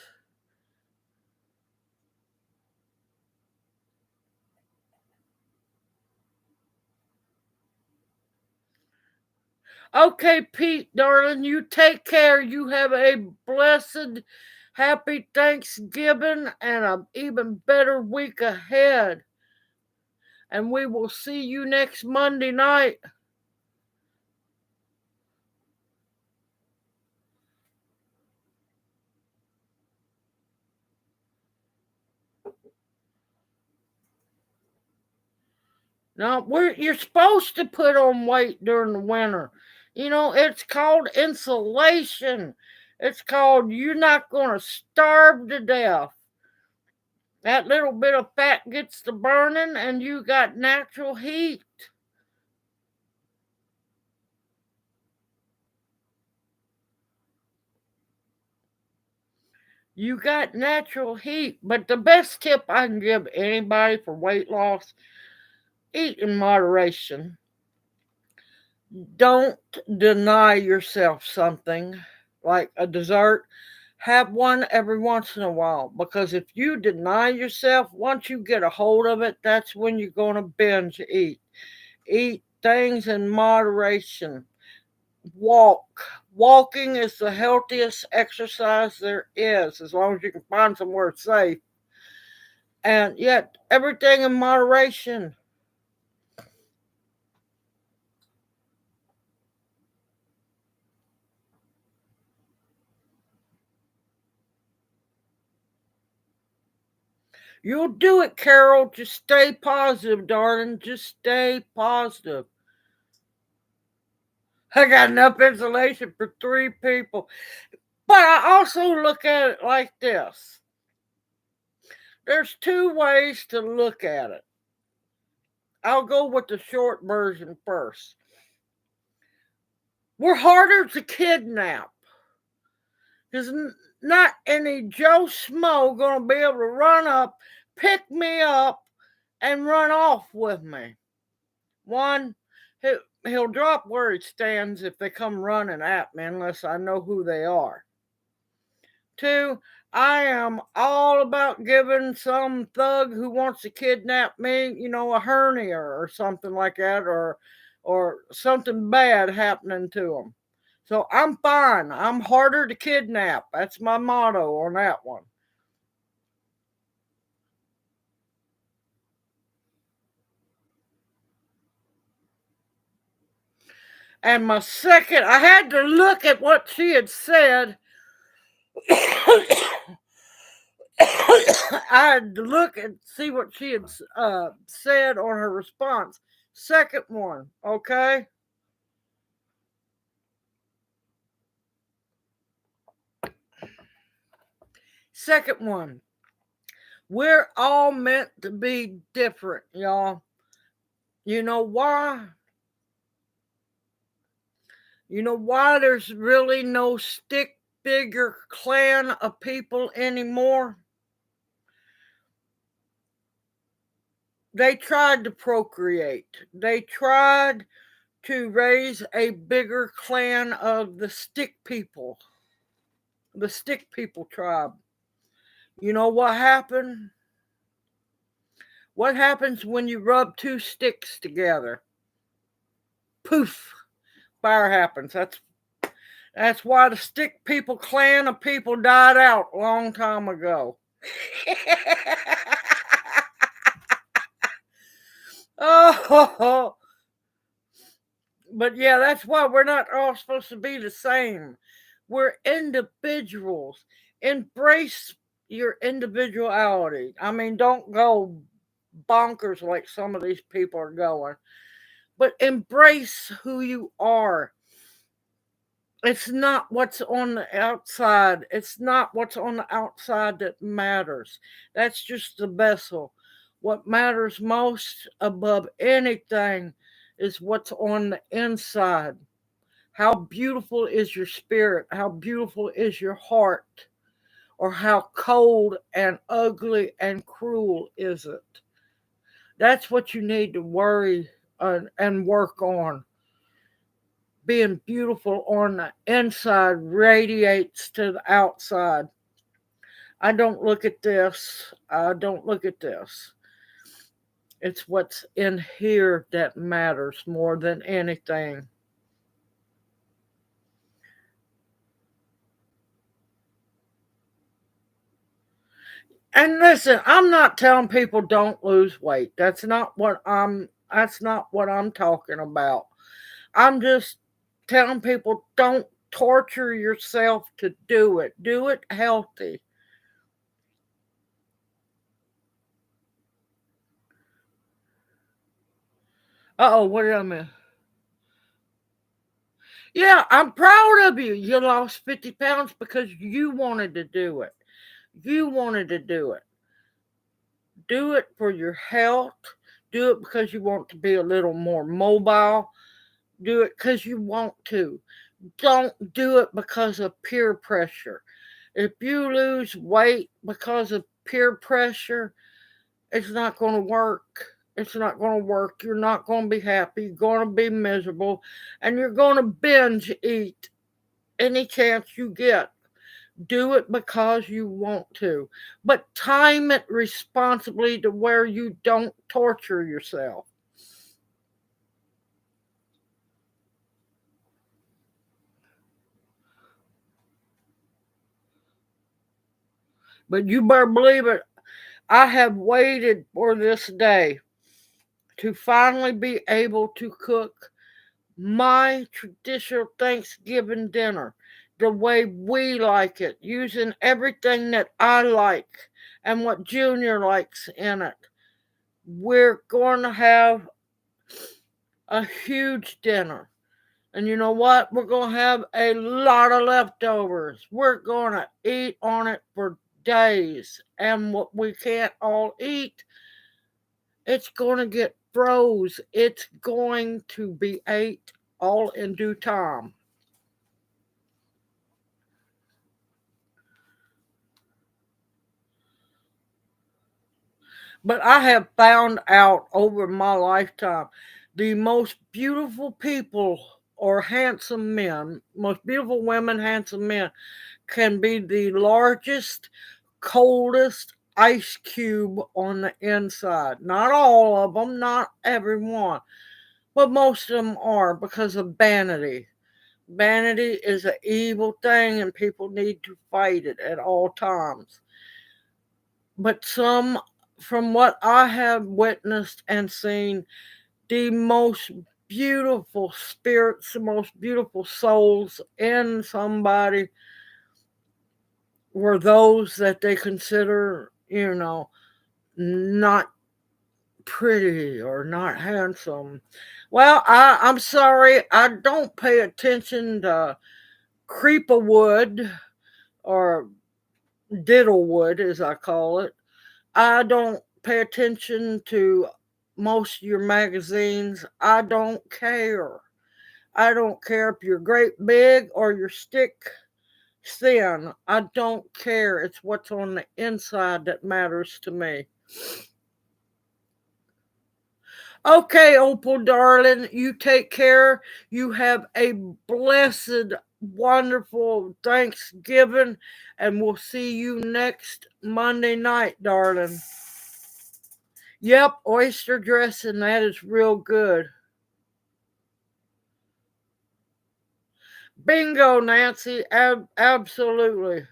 Okay, Pete, darling, you take care. You have a blessed, happy Thanksgiving and an even better week ahead. And we will see you next Monday night. Now, you're supposed to put on weight during the winter. You know, it's called insulation. It's called you're not going to starve to death. That little bit of fat gets to burning, and you got natural heat. You got natural heat. But the best tip I can give anybody for weight loss, eat in moderation. Don't deny yourself something like a dessert. Have one every once in a while, because if you deny yourself, once you get a hold of it, that's when you're going to binge eat. Eat things in moderation. Walk. Walking is the healthiest exercise there is, as long as you can find somewhere safe. And yet, everything in moderation. You'll do it, Carol. Just stay positive, darling. Just stay positive. I got enough insulation for 3 people. But I also look at it like this. There's 2 ways to look at it. I'll go with the short version first. We're harder to kidnap. Because not any Joe Schmo going to be able to run up, pick me up, and run off with me. One, he'll drop where he stands if they come running at me, unless I know who they are. 2, I am all about giving some thug who wants to kidnap me, a hernia or something like that, or something bad happening to them. So I'm fine. I'm harder to kidnap. That's my motto on that one. And my second, I had to look at what she had said. I had to look and see what she had said on her response. Second one, okay? Second one, we're all meant to be different, y'all. You know why? You know why there's really no stick bigger clan of people anymore. They tried to procreate. They tried to raise a bigger clan of the stick people, the stick people tribe. You know what happened? What happens when you rub two sticks together? Poof, fire happens. That's why the stick people clan of people died out a long time ago. Oh, but yeah, that's why we're not all supposed to be the same. We're individuals. Embrace your individuality. I mean, don't go bonkers like some of these people are going, but embrace who you are. It's not what's on the outside. It's not what's on the outside that matters. That's just the vessel. What matters most above anything is what's on the inside. How beautiful is your spirit? How beautiful is your heart? Or how cold and ugly and cruel is it? That's what you need to worry and work on. Being beautiful on the inside radiates to the outside. I don't look at this. I don't look at this. It's what's in here that matters more than anything. And listen, I'm not telling people don't lose weight. That's not what I'm talking about. I'm just telling people don't torture yourself to do it. Do it healthy. Uh-oh, what did I miss? Yeah, I'm proud of you. You lost 50 pounds because you wanted to do it. You wanted to do it. Do it for your health. Do it because you want to be a little more mobile. Do it because you want to. Don't do it because of peer pressure. If you lose weight because of peer pressure, it's not going to work. It's not going to work. You're not going to be happy. You're going to be miserable. And you're going to binge eat any chance you get. Do it because you want to. But time it responsibly to where you don't torture yourself. But you better believe it, I have waited for this day to finally be able to cook my traditional Thanksgiving dinner the way we like it, using everything that I like and what Junior likes in it. We're going to have a huge dinner. And you know what? We're going to have a lot of leftovers. We're going to eat on it for days. And what we can't all eat, it's going to get froze. It's going to be ate all in due time. But I have found out over my lifetime the most beautiful people or handsome men, most beautiful women, handsome men, can be the largest, coldest ice cube on the inside. Not all of them, not everyone, but most of them are because of vanity. Vanity is an evil thing, and people need to fight it at all times. But some, from what I have witnessed and seen, the most beautiful spirits, the most beautiful souls in somebody were those that they consider, not pretty or not handsome. Well, I'm sorry, I don't pay attention to creeperwood or diddlewood, as I call it. I don't pay attention to most of your magazines. I don't care. I don't care if you're great big or you're thin. I don't care. It's what's on the inside that matters to me. Okay, Opal darling, you take care. You have a blessed, wonderful Thanksgiving, and we'll see you next Monday night, darling. Yep, oyster dressing, that is real good. Bingo, Nancy, absolutely.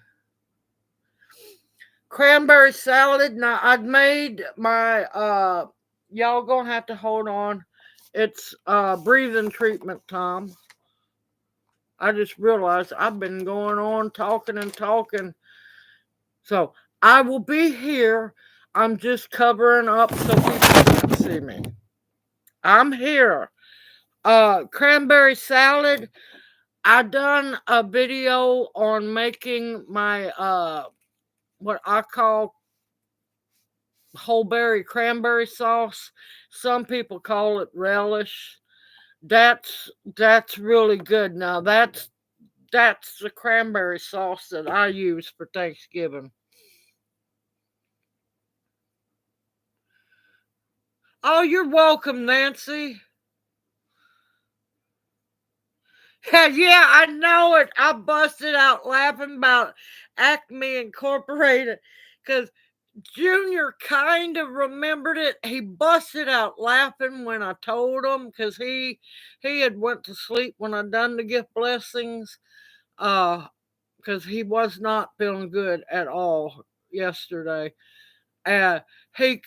Cranberry salad. Now, I'd made my, y'all gonna have to hold on. It's breathing treatment time. I just realized I've been going on talking and talking. So I will be here. I'm just covering up so people can't see me. I'm here. Cranberry salad. I done a video on making my what I call whole berry cranberry sauce. Some people call it relish. That's really good. Now that's the cranberry sauce that I use for Thanksgiving. Oh, you're welcome, Nancy. Yeah, I know it. I busted out laughing about Acme Incorporated because Junior kind of remembered it. He busted out laughing when I told him because he had went to sleep when I done the gift blessings. Because he was not feeling good at all yesterday. Uh, he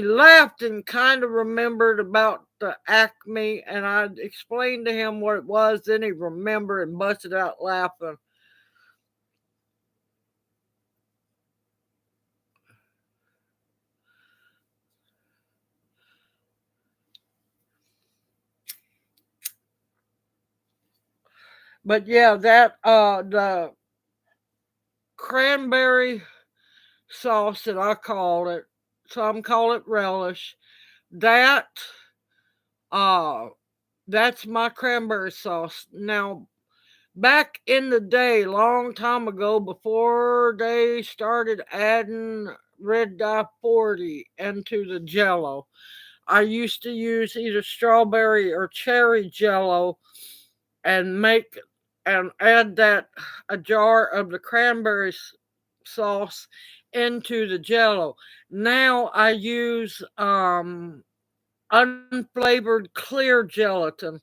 laughed and kind of remembered about the Acme, and I explained to him what it was. Then he remembered and busted out laughing. But yeah, that the cranberry sauce that I call it, some call it relish. That uh that's my cranberry sauce. Now back in the day, long time ago, before they started adding red dye 40 into the jello, I used to use either strawberry or cherry jello and make and add that a jar of the cranberry sauce into the jello. Now I use unflavored clear gelatin,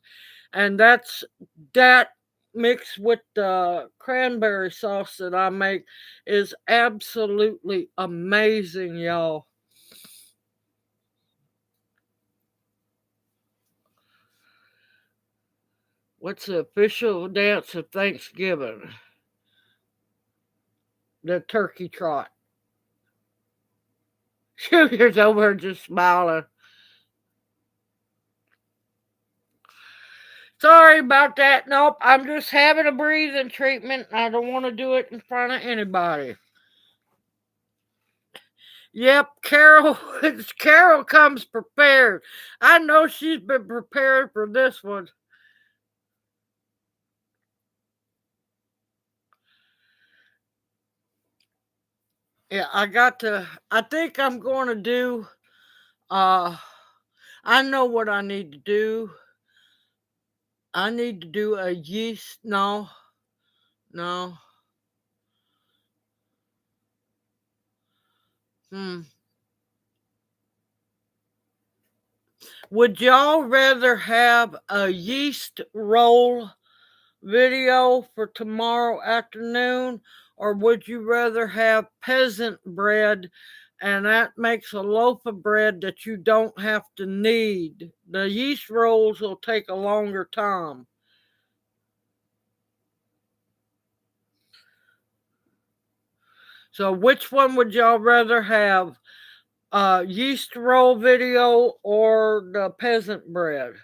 and that mixed with the cranberry sauce that I make is absolutely amazing, y'all. What's the official dance of Thanksgiving? The turkey trot. Junior's over just smiling. Sorry about that. Nope, I'm just having a breathing treatment. I don't want to do it in front of anybody. Yep, Carol. Carol comes prepared. I know she's been prepared for this one. Yeah, I got to. I think I'm going to do. Uh, I know what I need to do. I need to do a yeast. No, no. Hmm. Would y'all rather have a yeast roll video for tomorrow afternoon, or would you rather have peasant bread? And that makes a loaf of bread that you don't have to knead. The yeast rolls will take a longer time. So, which one would y'all rather have? Yeast roll video or the peasant bread?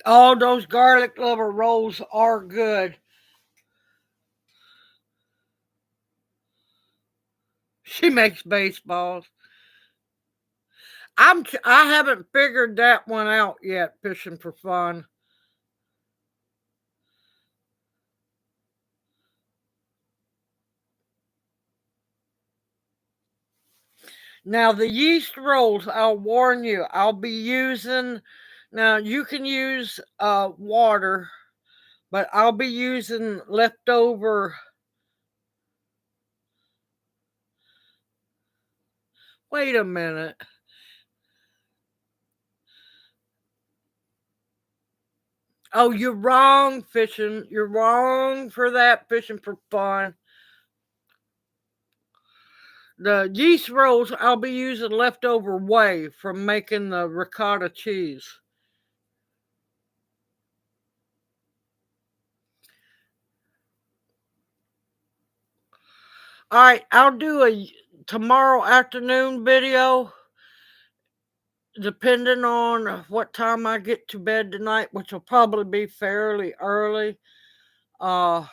Oh, those garlic lover rolls are good. She makes baseballs. I haven't figured that one out yet, fishing for fun. Now the yeast rolls, I'll warn you, I'll be using, now you can use water, but I'll be using leftover. Wait a minute. Oh, you're wrong, fishing. You're wrong for that, fishing for fun. The yeast rolls, I'll be using leftover whey from making the ricotta cheese. All right, I'll do a tomorrow afternoon video, depending on what time I get to bed tonight, which will probably be fairly early. Uh,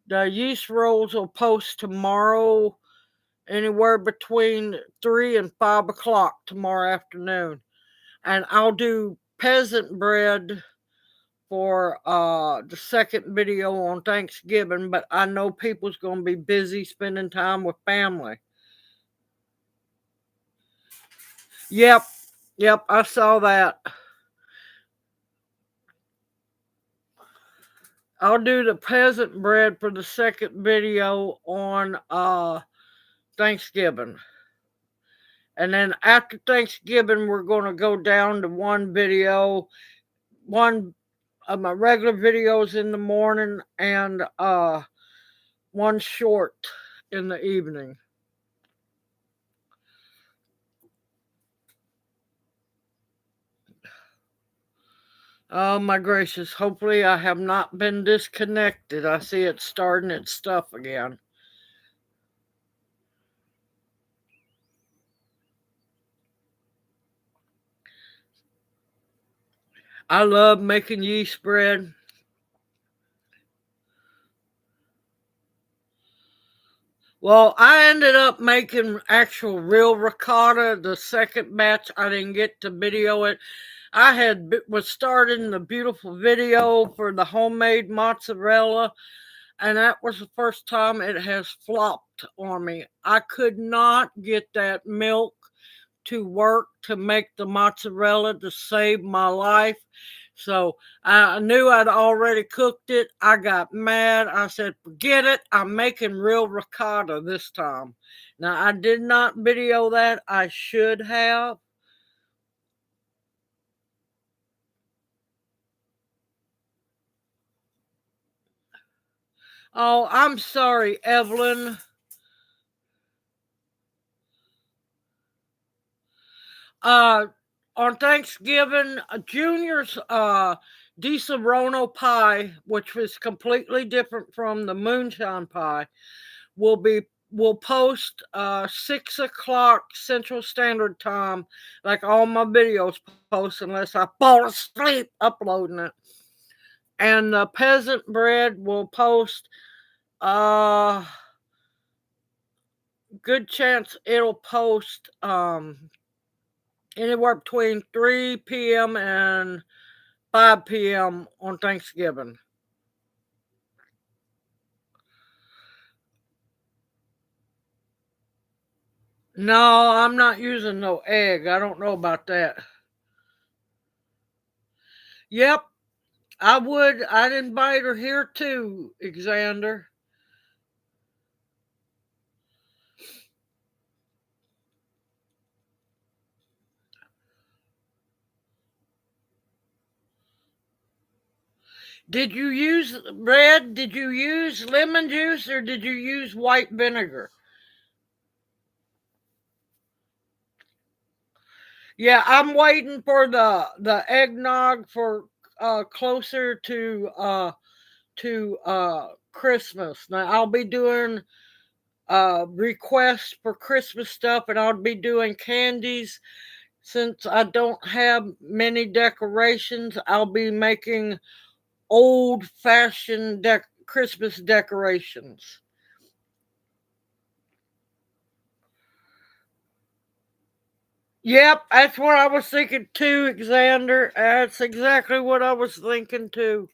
the yeast rolls will post tomorrow, anywhere between 3 and 5 o'clock tomorrow afternoon, and I'll do peasant bread for the second video on Thanksgiving, but I know people's going to be busy spending time with family. Yep, yep, I saw that. I'll do the peasant bread for the second video on Thanksgiving. And then after Thanksgiving, we're going to go down to one video, one of my regular videos in the morning, and one short in the evening. Oh my gracious, hopefully I have not been disconnected. I see it starting its stuff again. I love making yeast bread. Well, I ended up making actual real ricotta. The second batch, I didn't get to video it. Was starting the beautiful video for the homemade mozzarella, and that was the first time it has flopped on me. I could not get that milk to work to make the mozzarella to save my life. So I knew I'd already cooked it. I got mad. I said, forget it. I'm making real ricotta this time. Now, I did not video that. I should have. Oh, I'm sorry, Evelyn. Uh, on Thanksgiving, Junior's Di pie, which was completely different from the moonshine pie, will post 6 o'clock Central Standard Time, like all my videos post, unless I fall asleep uploading it. And the peasant bread will post good chance it'll post anywhere between 3 p.m. and 5 p.m. on Thanksgiving. No, I'm not using no egg. I don't know about that. Yep, I would. I'd invite her here too, Xander. Did you use red? Did you use lemon juice or did you use white vinegar? Yeah, I'm waiting for the eggnog for closer to Christmas. Now I'll be doing requests for Christmas stuff, and I'll be doing candies Since I don't have many decorations, I'll be making old-fashioned Christmas decorations. Yep, that's what I was thinking too, Xander. That's exactly what I was thinking too.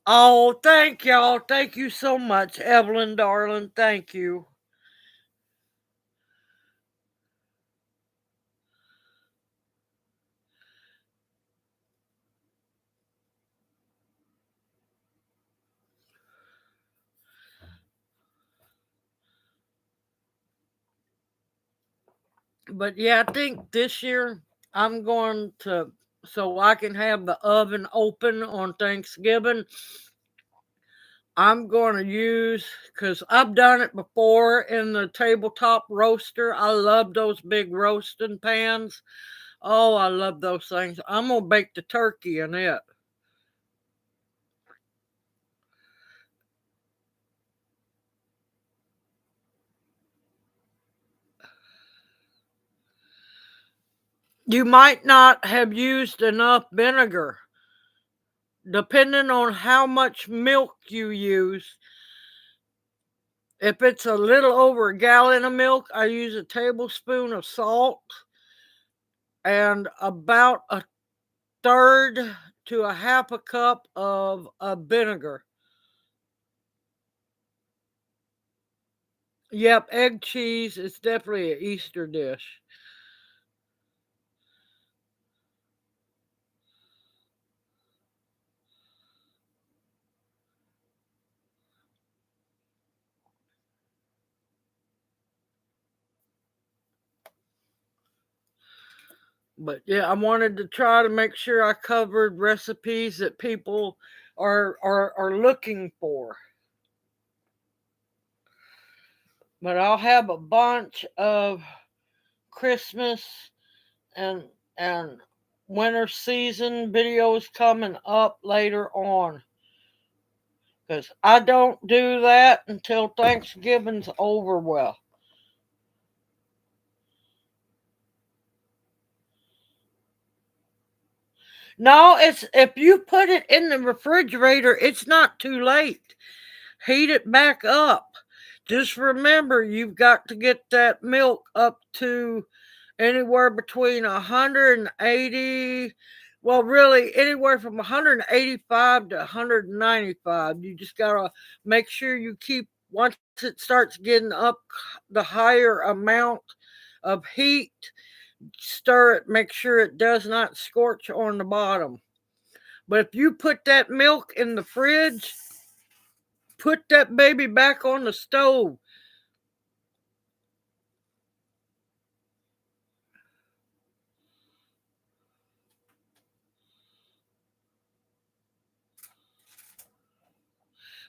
Oh, thank y'all. Thank you so much, Evelyn, darling. Thank you. But yeah, I think this year I'm going to, so I can have the oven open on Thanksgiving. I'm going to use, because I've done it before in the tabletop roaster. I love those big roasting pans. Oh, I love those things. I'm going to bake the turkey in it. You might not have used enough vinegar. Depending on how much milk you use, if it's a little over a gallon of milk, I use a tablespoon of salt and about a third to a half a cup of vinegar. Yep, egg cheese is definitely an Easter dish. But yeah, I wanted to try to make sure I covered recipes that people are looking for. But I'll have a bunch of Christmas and and winter season videos coming up later on, because I don't do that until Thanksgiving's over. Well, no, it's if you put it in the refrigerator, it's not too late. Heat it back up. Just remember, you've got to get that milk up to anywhere between 180, well, really anywhere from 185 to 195. You just got to make sure you keep, once it starts getting up the higher amount of heat, stir it, make sure it does not scorch on the bottom. But if you put that milk in the fridge, put that baby back on the stove.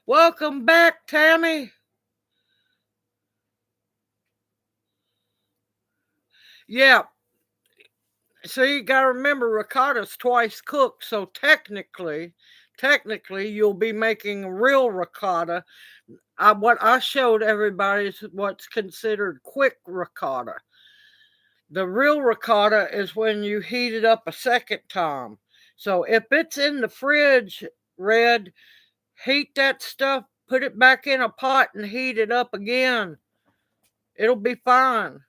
Welcome back, Tammy. Yeah, so you got to remember ricotta's twice cooked, so technically you'll be making real ricotta. What I showed everybody is what's considered quick ricotta. The real ricotta is when you heat it up a second time. So if it's in the fridge, Red, heat that stuff, put it back in a pot and heat it up again. It'll be fine.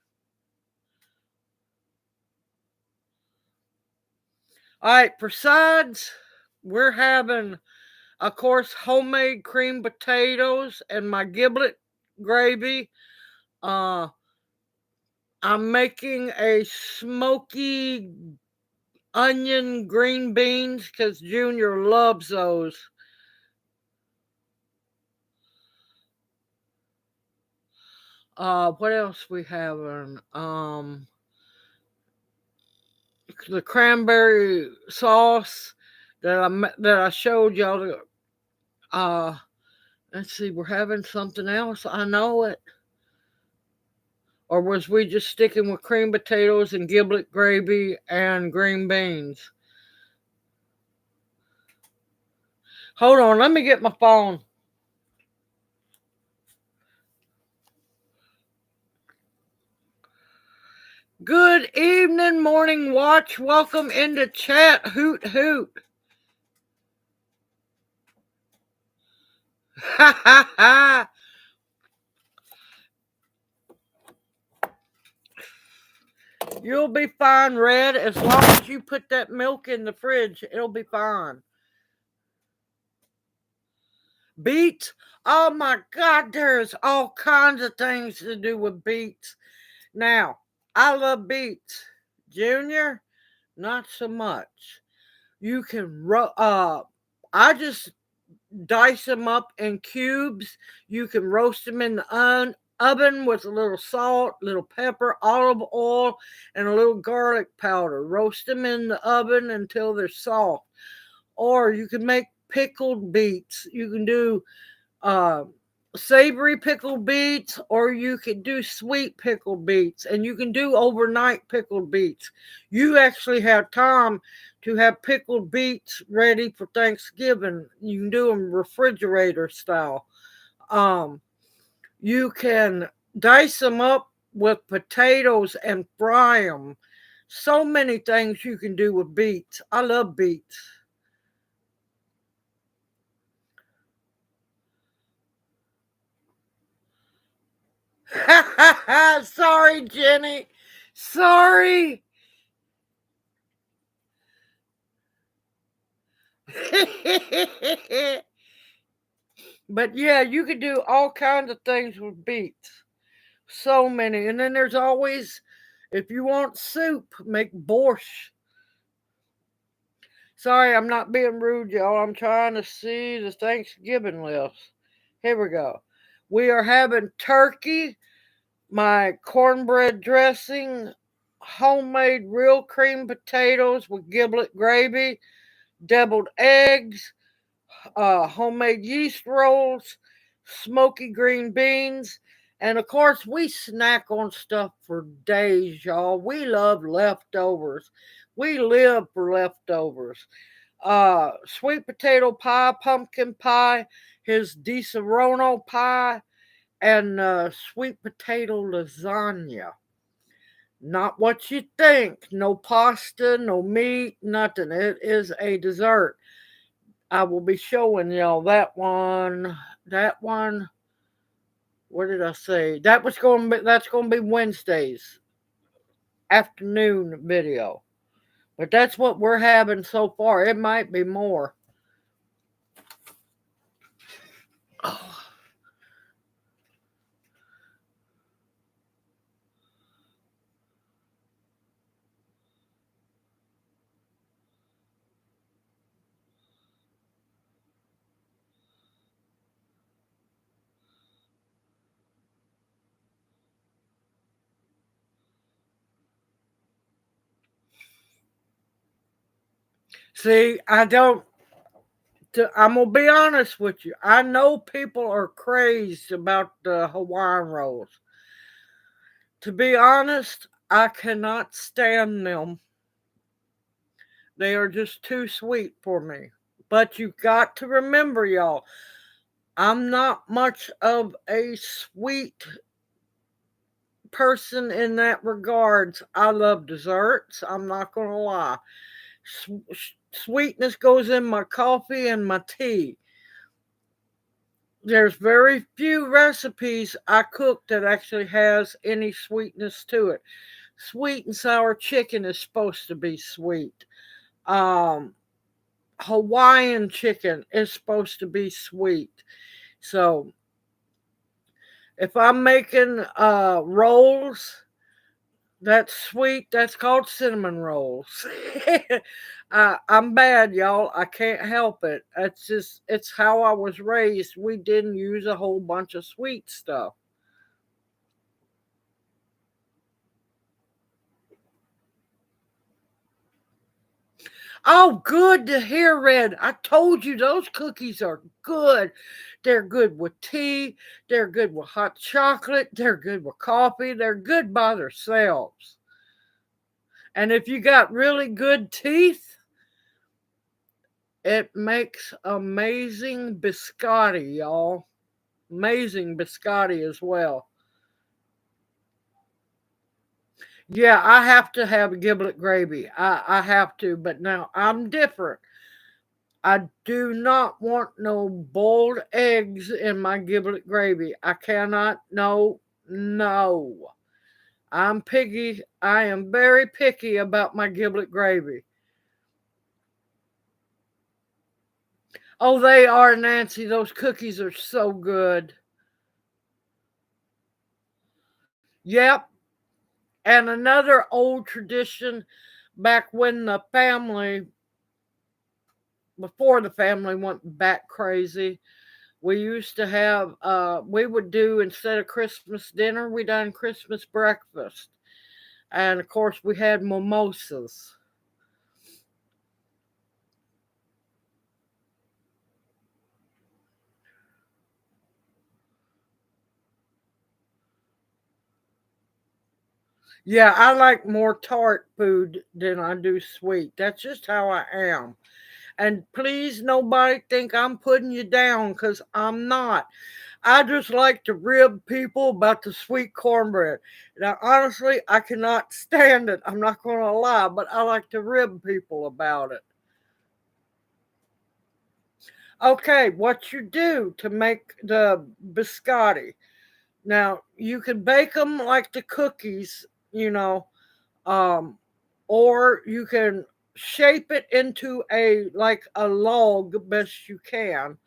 All right, for sides, we're having, of course, homemade creamed potatoes and my giblet gravy. Uh, I'm making a smoky onion green beans because Junior loves those. What else we having? The cranberry sauce that I showed y'all. Uh, let's see, we're having something else. I know it. Or was we just sticking with cream potatoes and giblet gravy and green beans? Hold on, let me get my phone. Good evening, morning watch. Welcome into chat. Hoot hoot. Ha ha ha. You'll be fine, Red. As long as you put that milk in the fridge, it'll be fine. Beets? Oh my God, there's all kinds of things to do with beets. Now, I love beets. Junior, not so much. You can I just dice them up in cubes. You can roast them in the oven with a little salt, little pepper, olive oil, and a little garlic powder. Roast them in the oven until they're soft. Or you can make pickled beets. You can do uh, savory pickled beets, or you can do sweet pickled beets, and you can do overnight pickled beets. You actually have time to have pickled beets ready for Thanksgiving. You can do them refrigerator style. You can dice them up with potatoes and fry them. So many things you can do with beets. I love beets. Sorry, Jenny. Sorry. But yeah, you could do all kinds of things with beets. So many. And then there's always, if you want soup, make borscht. Sorry, I'm not being rude, y'all. I'm trying to see the Thanksgiving list. Here we go. We are having turkey, my cornbread dressing, homemade real cream potatoes with giblet gravy, deviled eggs, homemade yeast rolls, smoky green beans, and of course, we snack on stuff for days, y'all. We love leftovers. We live for leftovers. Sweet potato pie, pumpkin pie, his Di Serono pie, and sweet potato lasagna. Not what you think. No pasta, no meat, nothing. It is a dessert. I will be showing y'all that one. That one. What did I say? That's going to be Wednesday's afternoon video. But that's what we're having so far. It might be more. Oh. See, I'm gonna be honest with you. I know people are crazed about the Hawaiian rolls. To be honest, I cannot stand them. They are just too sweet for me. But you got to remember, y'all, I'm not much of a sweet person in that regards. I love desserts. I'm not going to lie. Sweetness goes in my coffee and my tea. There's very few recipes I cook that actually has any sweetness to it. Sweet and sour chicken is supposed to be sweet. Um, Hawaiian chicken is supposed to be sweet. So if I'm making rolls, that's sweet. That's called cinnamon rolls. I'm bad, y'all. I can't help it. It's how I was raised. We didn't use a whole bunch of sweet stuff. Oh, good to hear, Red. I told you those cookies are good. They're good with tea. They're good with hot chocolate. They're good with coffee. They're good by themselves. And if you got really good teeth, it makes amazing biscotti, y'all. Amazing biscotti as well. Yeah, I have to have giblet gravy. I have to, but now I'm different. I do not want no boiled eggs in my giblet gravy. I cannot. No, no. I'm piggy. I am very picky about my giblet gravy. Oh, they are, Nancy. Those cookies are so good. Yep. And another old tradition back when the family, before the family went back crazy, we used to have, we would do, instead of Christmas dinner, we done Christmas breakfast. And of course, we had mimosas. Yeah, I like more tart food than I do sweet. That's just how I am. And please, nobody think I'm putting you down because I'm not. I just like to rib people about the sweet cornbread. Now, honestly, I cannot stand it. I'm not going to lie, but I like to rib people about it. Okay, what you do to make the biscotti. Now, you can bake them like the cookies, you know, um, or you can shape it into a log best you can.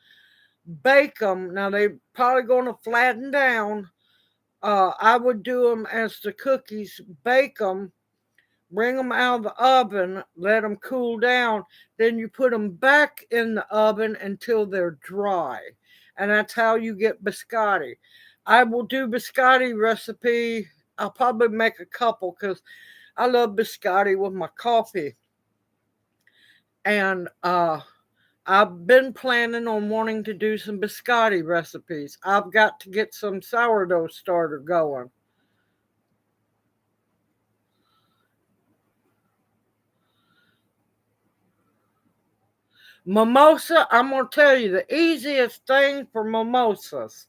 Bake them. Now, they probably going to flatten down. I would do them as the cookies, bake them, bring them out of the oven, let them cool down. Then you put them back in the oven until they're dry. And that's how you get biscotti. I will do biscotti recipe. I'll probably make a couple because I love biscotti with my coffee. And I've been planning on wanting to do some biscotti recipes. I've got to get some sourdough starter going. Mimosa, I'm going to tell you the easiest thing for mimosas.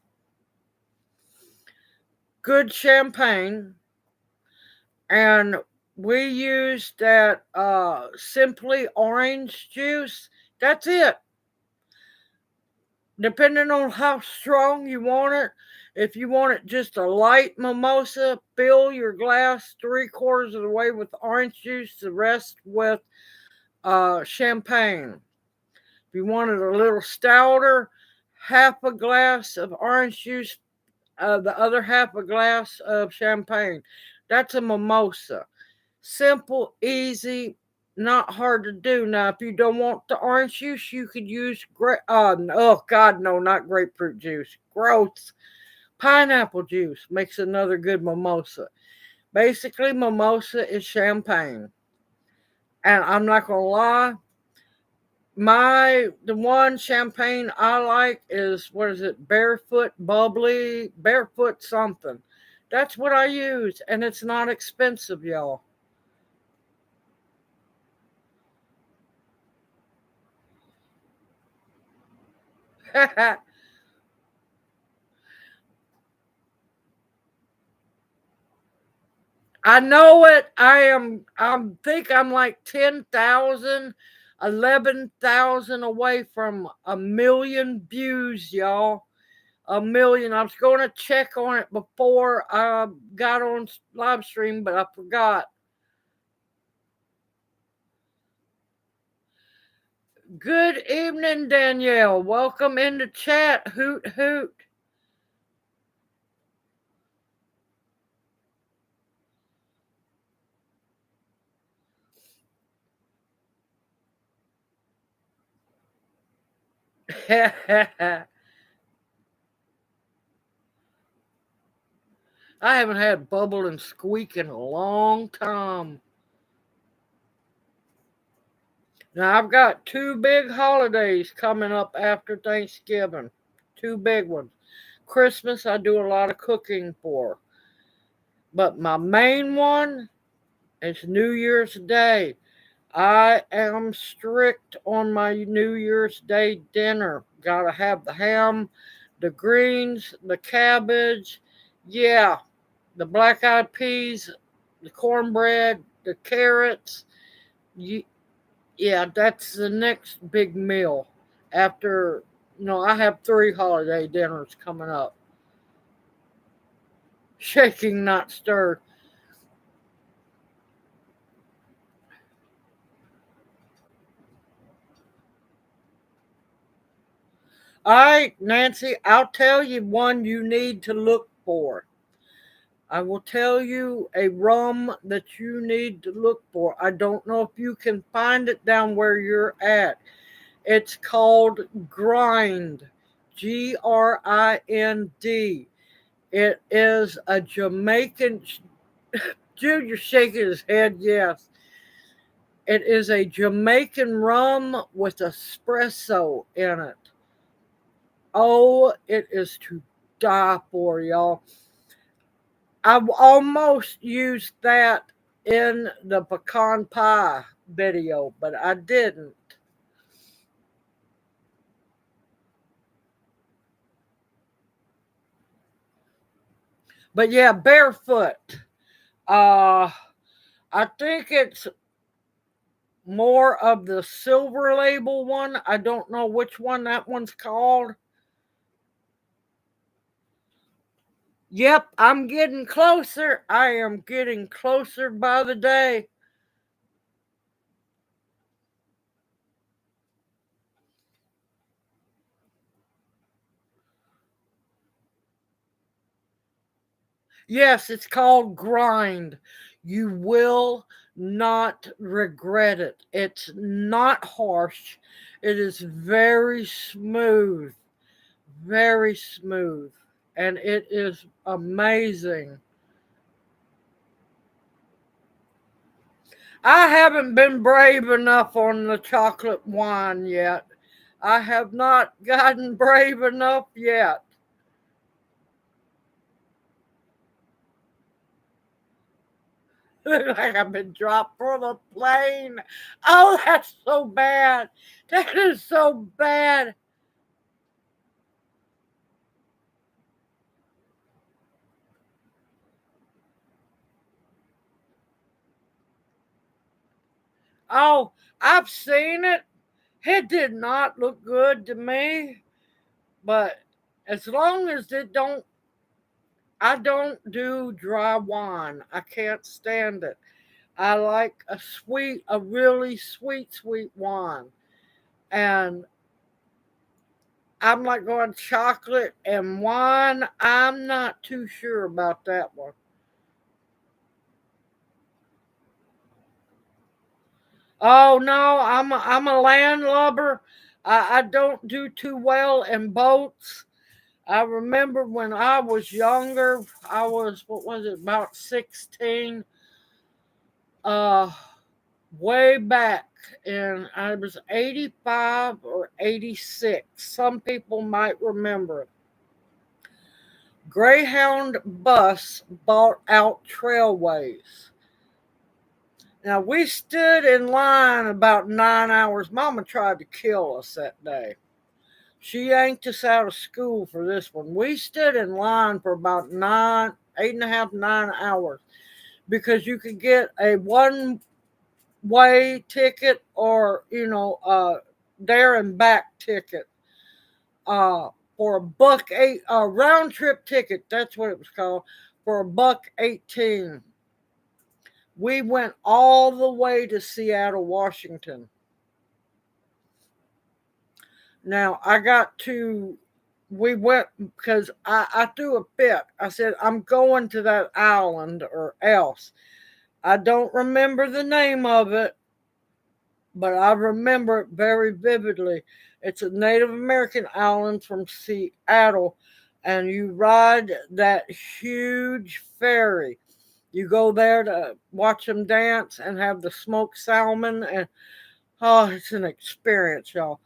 Good champagne, and we use that simply orange juice. That's it. Depending on how strong you want it. If you want it just a light mimosa, fill your glass 3/4 of the way with orange juice, the rest with champagne. If you want it a little stouter, half a glass of orange juice, the other half a glass of champagne. That's a mimosa. Simple, easy, not hard to do. Now, if you don't want the orange juice, you could use oh God, no, not grapefruit juice. Gross. Pineapple juice makes another good mimosa. Basically, mimosa is champagne. And I'm not gonna lie, the one champagne I like is, what is it, barefoot bubbly, barefoot something. That's what I use, and it's not expensive, y'all. I know it. Think I'm like 10,000, 11,000 away from a million views, y'all. A million. I was going to check on it before I got on live stream, but I forgot. Good evening, Danielle. Welcome into chat. Hoot hoot. I haven't had bubble and squeak in a long time. Now I've got two big holidays coming up after Thanksgiving. Two big ones. Christmas I do a lot of cooking for. But my main one is New Year's Day. I am strict on my New Year's Day dinner. Gotta have the ham, the greens, the cabbage, yeah, the black eyed peas, the cornbread, the carrots. Yeah, that's the next big meal after, I have 3 holiday dinners coming up. Shaking, not stirred. All right, Nancy, I'll tell you one you need to look for. I will tell you a rum that you need to look for. I don't know if you can find it down where you're at. It's called Grind, Grind. It is a Jamaican. Junior shaking his head, yes. It is a Jamaican rum with espresso in it. Oh, it is to die for, y'all. I've almost used that in the pecan pie video, but I didn't. But yeah, barefoot. Uh, I think it's more of the silver label one. I don't know which one that one's called. Yep, I'm getting closer. I am getting closer by the day. Yes, it's called Grind. You will not regret it. It's not harsh. It is very smooth, very smooth, and it is amazing. I haven't been brave enough on the chocolate wine yet. I have not gotten brave enough yet. Like I've been dropped from a plane. Oh, that's so bad. That is so bad. Oh, I've seen it. It did not look good to me. But as long as I don't do dry wine. I can't stand it. I like a really sweet wine. And I'm like going chocolate and wine. I'm not too sure about that one. Oh no, I'm a landlubber. I don't do too well in boats. I remember when I was younger, I was, what was it, about 16, uh, way back, and I was 85 or 86. Some people might remember it. Greyhound bus bought out Trailways. Now, we stood in line about 9 hours. Mama tried to kill us that day. She yanked us out of school for this one. We stood in line for about 8.5, 9 hours because you could get a one-way ticket or, there and back ticket uh, for a buck eight, a round trip ticket. That's what it was called, for a buck 18. We went all the way to Seattle, Washington. Now we went because I threw a fit. I said, I'm going to that island or else. I don't remember the name of it, but I remember it very vividly. It's a Native American island from Seattle, and you ride that huge ferry. You go there to watch them dance and have the smoked salmon, and oh, it's an experience, y'all.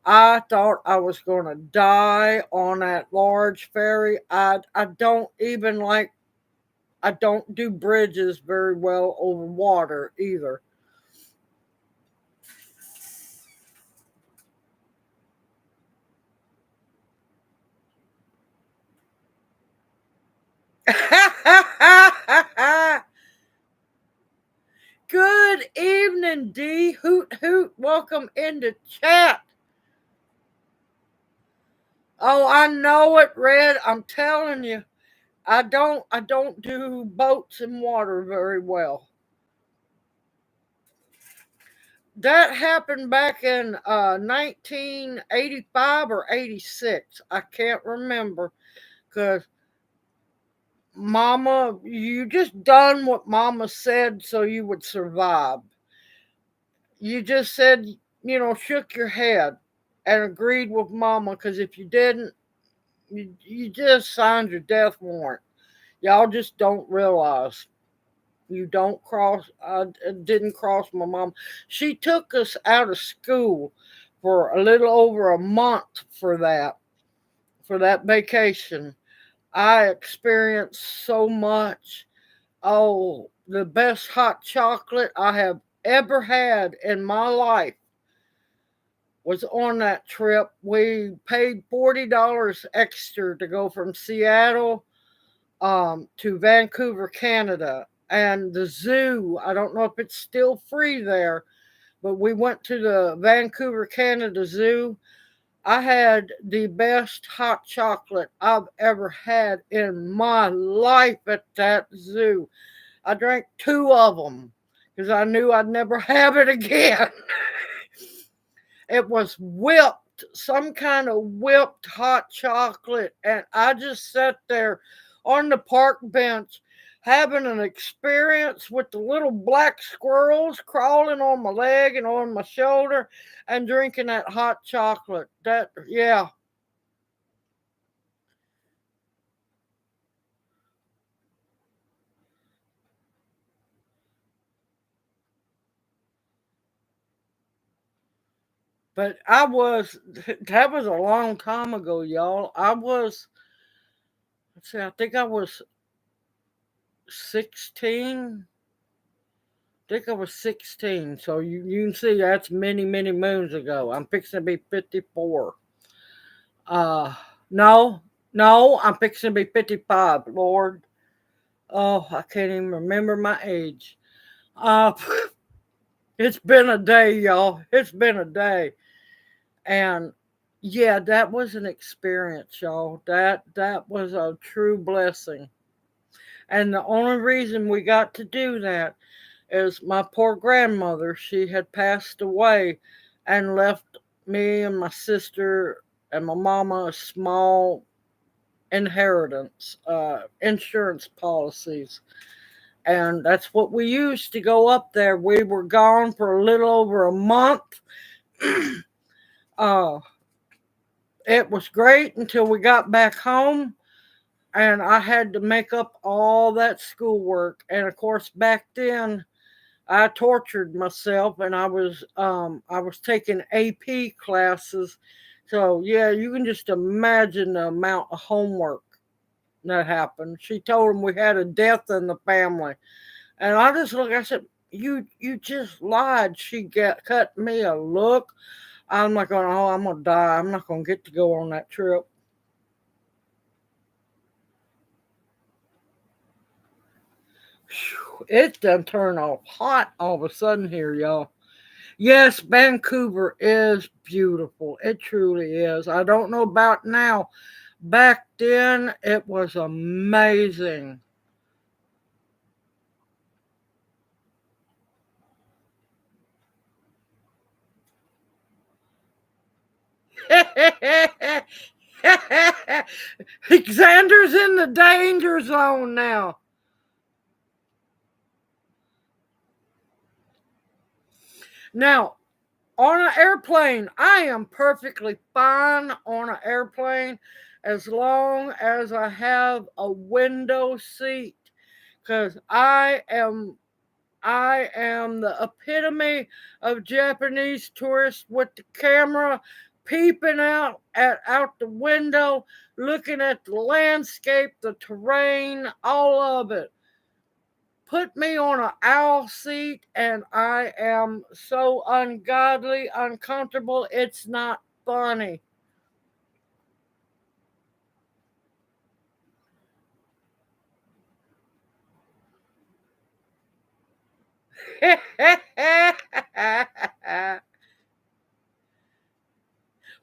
I thought I was going to die on that large ferry. I don't even like, I don't do bridges very well over water either. Good evening, D. Hoot hoot. Welcome into chat. Oh, I know it, Red. I'm telling you. I don't do boats and water very well. That happened back in 1985 or 86. I can't remember because Mama, you just done what Mama said so you would survive. You just said, shook your head and agreed with Mama because if you didn't, you just signed your death warrant. Y'all just don't realize. You don't cross. I didn't cross my mom. She took us out of school for a little over a month for that vacation. I experienced so much. Oh, the best hot chocolate I have ever had in my life was on that trip. We paid $40 extra to go from Seattle to Vancouver, Canada. And the zoo, I don't know if it's still free there, but we went to the Vancouver, Canada zoo. I had the best hot chocolate I've ever had in my life at that zoo. I drank two of them because I knew I'd never have it again. It was whipped, some kind of whipped hot chocolate. And I just sat there on the park bench having an experience with the little black squirrels crawling on my leg and on my shoulder and drinking that hot chocolate. Yeah. But that was a long time ago, y'all. Let's see, I think I was 16. I think I was 16. So you can see that's many, many moons ago. I'm fixing to be 54. Uh, no, no, I'm fixing to be 55. Lord. Oh, I can't even remember my age. Uh, it's been a day, y'all. It's been a day. And yeah, that was an experience, y'all. That was a true blessing. And the only reason we got to do that is my poor grandmother. She had passed away and left me and my sister and my mama a small inheritance, insurance policies. And that's what we used to go up there. We were gone for a little over a month. uh, it was great until we got back home and I had to make up all that schoolwork. And of course, back then, I tortured myself, and I was taking AP classes. So yeah, you can just imagine the amount of homework that happened. She told him we had a death in the family, and I just looked. I said, "You just lied." Cut me a look. I'm like going, "Oh, I'm gonna die. I'm not gonna get to go on that trip." It's done turned off hot all of a sudden here, y'all. Yes, Vancouver is beautiful. It truly is. I don't know about now. Back then, it was amazing. Xander's in the danger zone now. Now, on an airplane, I am perfectly fine on an airplane as long as I have a window seat because I am the epitome of Japanese tourist with the camera peeping out the window, looking at the landscape, the terrain, all of it. Put me on an owl seat and I am so ungodly, uncomfortable, it's not funny.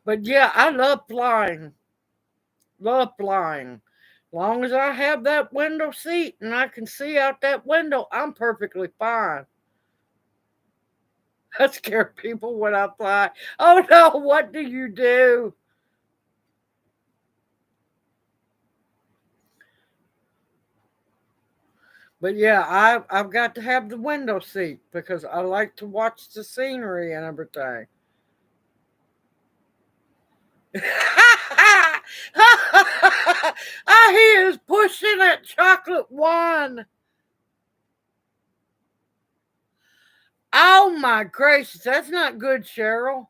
But yeah, I love flying. Love flying. Long as I have that window seat and I can see out that window, I'm perfectly fine. I scare people when I fly. Oh no, what do you do? But yeah, I've got to have the window seat because I like to watch the scenery and everything. He is pushing that chocolate wine. Oh my gracious, that's not good, Cheryl.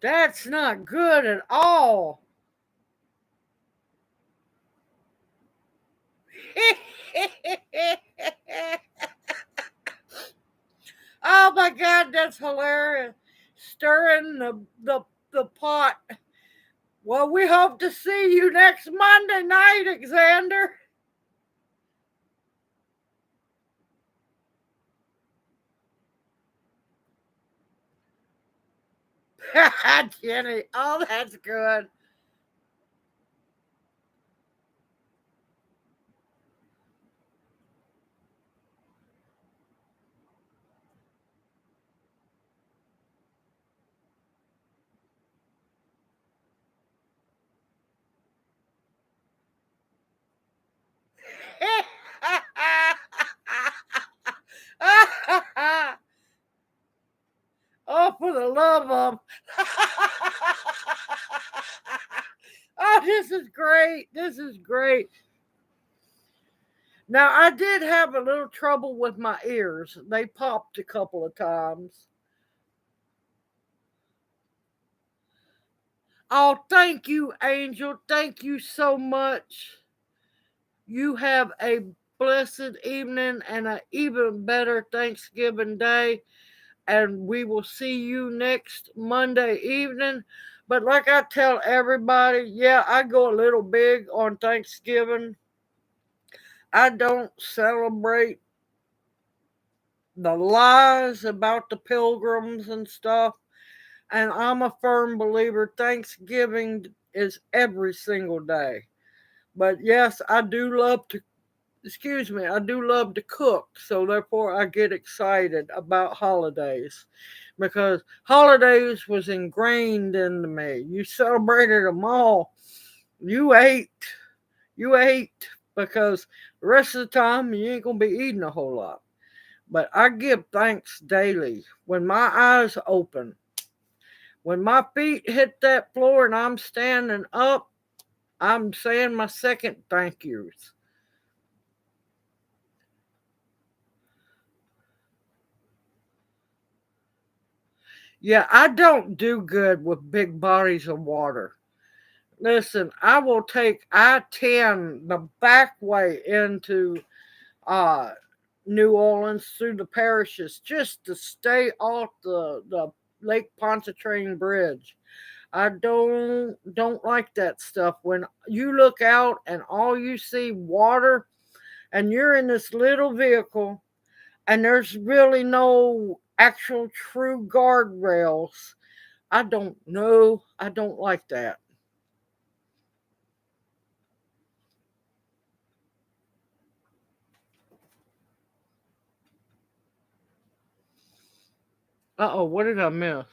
That's not good at all. Oh my God, that's hilarious. Stirring the pot. Well, we hope to see you next Monday night, Xander. Jenny, oh, that's good. Oh, for the love of. Oh, this is great. This is great. Now, I did have a little trouble with my ears. They popped a couple of times. Oh, thank you, Angel. Thank you so much. You have a blessed evening and an even better Thanksgiving Day. And we will see you next Monday evening. But like I tell everybody, yeah, I go a little big on Thanksgiving. I don't celebrate the lies about the pilgrims and stuff. And I'm a firm believer Thanksgiving is every single day. But yes, I do love to cook. So therefore I get excited about holidays because holidays was ingrained into me. You celebrated them all. You ate. You ate because the rest of the time you ain't gonna be eating a whole lot. But I give thanks daily. When my eyes open, when my feet hit that floor and I'm standing up, I'm saying my second thank yous. Yeah, I don't do good with big bodies of water. Listen, I-10 the back way into uh New Orleans through the parishes just to stay off the Lake Pontchartrain Bridge. I don't like that stuff. When you look out and all you see water and you're in this little vehicle and there's really no actual true guardrails. I don't know. I don't like that. Uh-oh, what did I miss?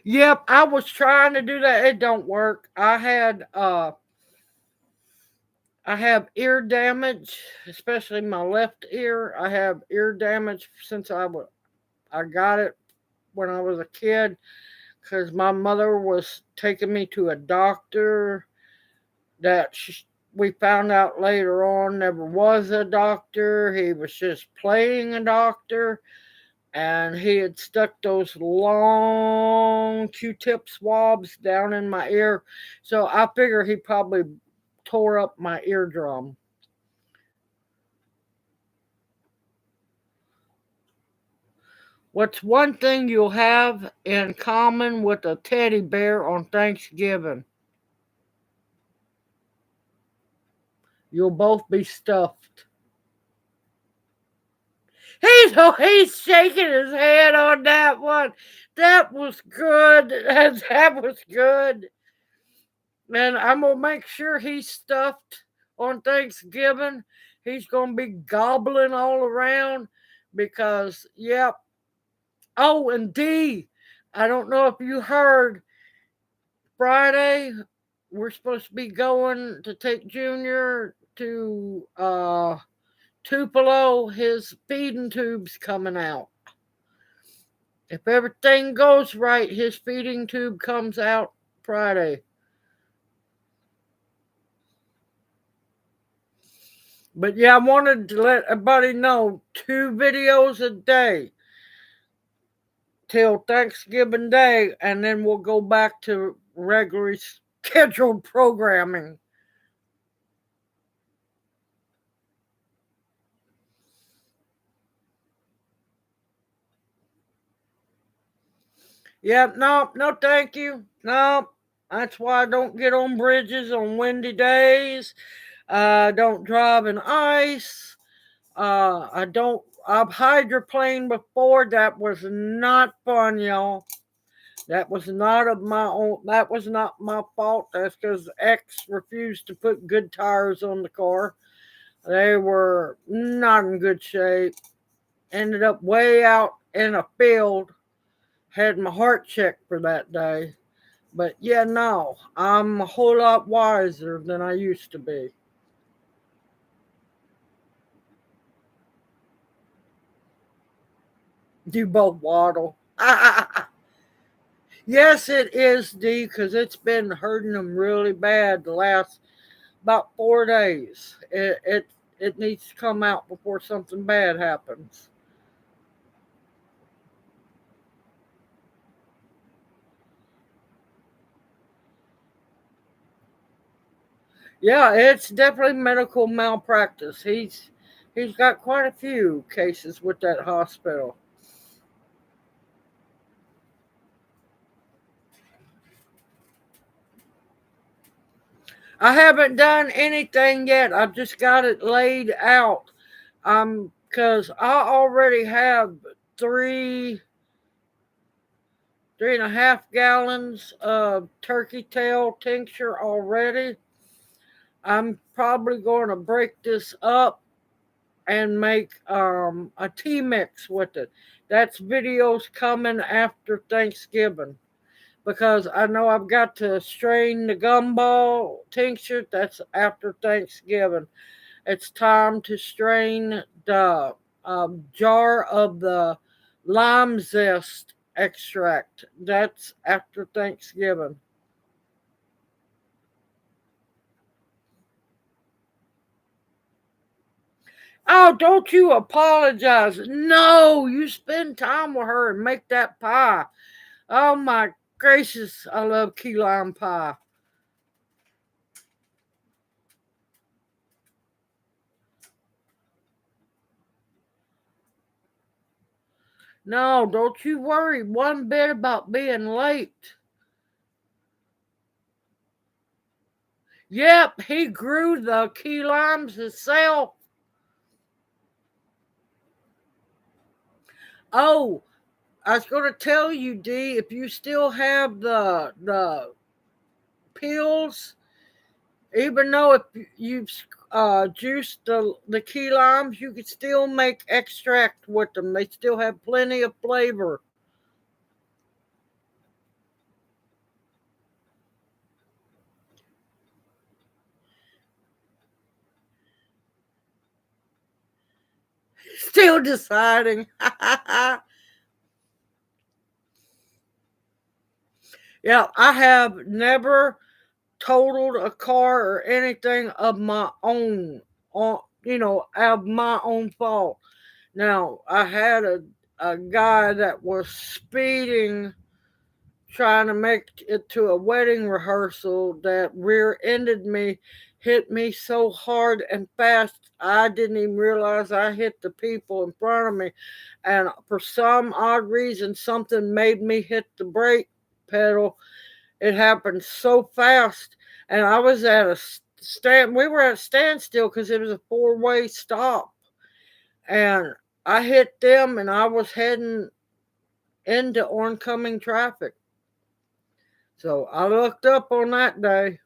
Yep, I was trying to do that. It don't work. I have ear damage, especially my left ear. I have ear damage since I got it when I was a kid because my mother was taking me to a doctor that we found out later on never was a doctor. He was just playing a doctor, and he had stuck those long Q-tip swabs down in my ear. So I figure he probably tore up my eardrum. What's one thing you'll have in common with a teddy bear on Thanksgiving? You'll both be stuffed. He's shaking his head on that one. That was good. That was good. And I'm gonna make sure he's stuffed on Thanksgiving. He's gonna be gobbling all around because, yep. Oh, and D, I don't know if you heard, Friday we're supposed to be going to take Junior to Tupelo. His feeding tube's coming out. If everything goes right, his feeding tube comes out Friday. But yeah, I wanted to let everybody know 2 videos a day till Thanksgiving Day, and then we'll go back to regularly scheduled programming. Yep, no, thank you. No, that's why I don't get on bridges on windy days. I don't drive in ice. I've hydroplaned before. That was not fun, y'all. That was not of my own. That was not my fault. That's because X refused to put good tires on the car. They were not in good shape. Ended up way out in a field. Had my heart checked for that day. But yeah, no, I'm a whole lot wiser than I used to be. You both waddle. Yes, it is, D, because it's been hurting them really bad the last about 4 days. It needs to come out before something bad happens. Yeah, it's definitely medical malpractice. He's got quite a few cases with that hospital. I haven't done anything yet. I've just got it laid out. Because I already have three 3.5 gallons of turkey tail tincture already. I'm probably going to break this up and make a tea mix with it. That's videos coming after Thanksgiving because I know I've got to strain the gumball tincture. That's after Thanksgiving. It's time to strain the jar of the lime zest extract. That's after Thanksgiving. Oh, don't you apologize. No, you spend time with her and make that pie. Oh my gracious, I love key lime pie. No, don't you worry one bit about being late. Yep, he grew the key limes himself. Oh, I was going to tell you, D, if you still have the pills, even though if you've juiced the key limes, you could still make extract with them. They still have plenty of flavor. Still deciding. Yeah, I have never totaled a car or anything of my own, on of my own fault. Now, I had a guy that was speeding trying to make it to a wedding rehearsal that rear ended me hit me so hard and fast, I didn't even realize I hit the people in front of me. And for some odd reason, something made me hit the brake pedal. It happened so fast. And I was at a stand. We were at a standstill because it was a four-way stop. And I hit them and I was heading into oncoming traffic. So I looked up on that day.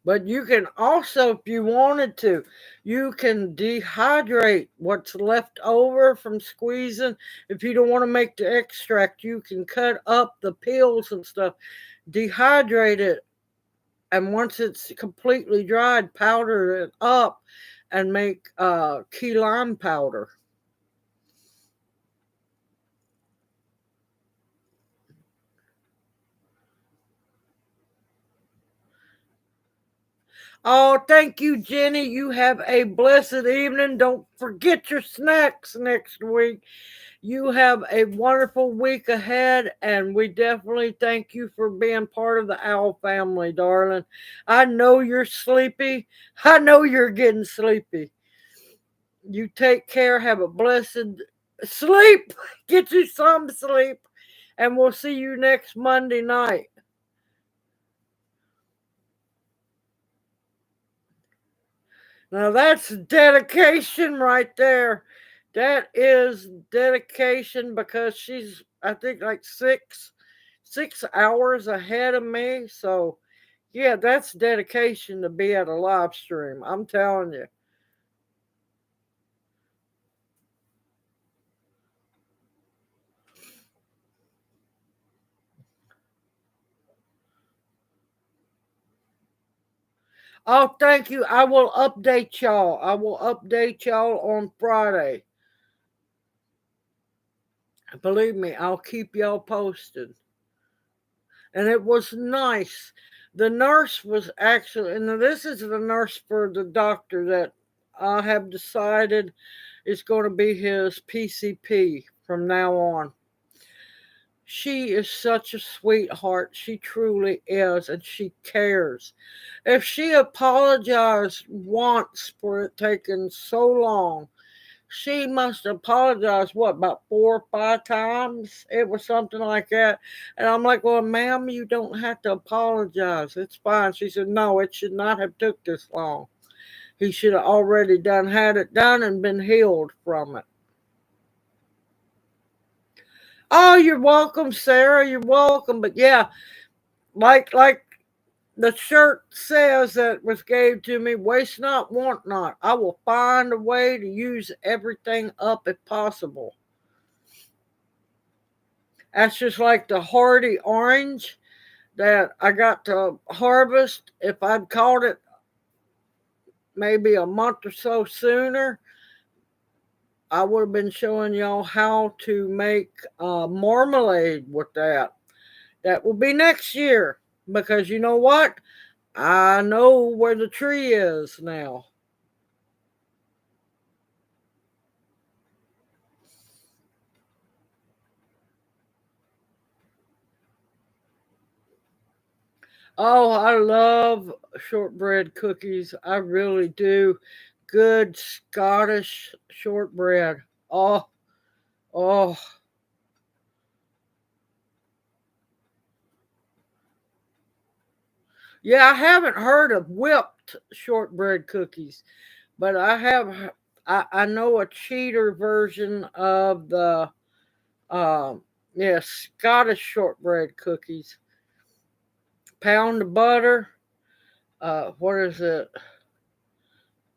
But you can also, if you wanted to, you can dehydrate what's left over from squeezing. If you don't want to make the extract, you can cut up the peels and stuff, dehydrate it, and once it's completely dried, powder it up and make key lime powder. Oh, thank you, Jenny. You have a blessed evening. Don't forget your snacks next week. You have a wonderful week ahead, and we definitely thank you for being part of the owl family, darling. I know you're sleepy. I know you're getting sleepy. You take care. Have a blessed sleep. Get you some sleep, and we'll see you next Monday night. Now that's dedication right there. That is dedication because she's, I think, like 6 hours ahead of me. So yeah, that's dedication to be at a live stream. I'm telling you. Oh, thank you. I will update y'all. I will update y'all on Friday. Believe me, I'll keep y'all posted. And it was nice. The nurse was actually, and this is the nurse for the doctor that I have decided is going to be his PCP from now on. She is such a sweetheart. She truly is, and she cares. If she apologized once for it taking so long, she must apologize, what, about 4 or 5 times? It was something like that. And I'm like, well, ma'am, you don't have to apologize. It's fine. She said, no, it should not have took this long. He should have already had it done and been healed from it. Oh, you're welcome, Sarah. You're welcome. But yeah, like the shirt says that was gave to me, waste not, want not. I will find a way to use everything up if possible. That's just like the hardy orange that I got to harvest. If I'd caught it maybe a month or so sooner, I would have been showing y'all how to make marmalade with that. That will be next year because you know what? I know where the tree is now. Oh, I love shortbread cookies. I really do. Good Scottish shortbread. Oh, oh. Yeah, I haven't heard of whipped shortbread cookies, but I have. I know a cheater version of the yeah, Scottish shortbread cookies. Pound of butter. What is it?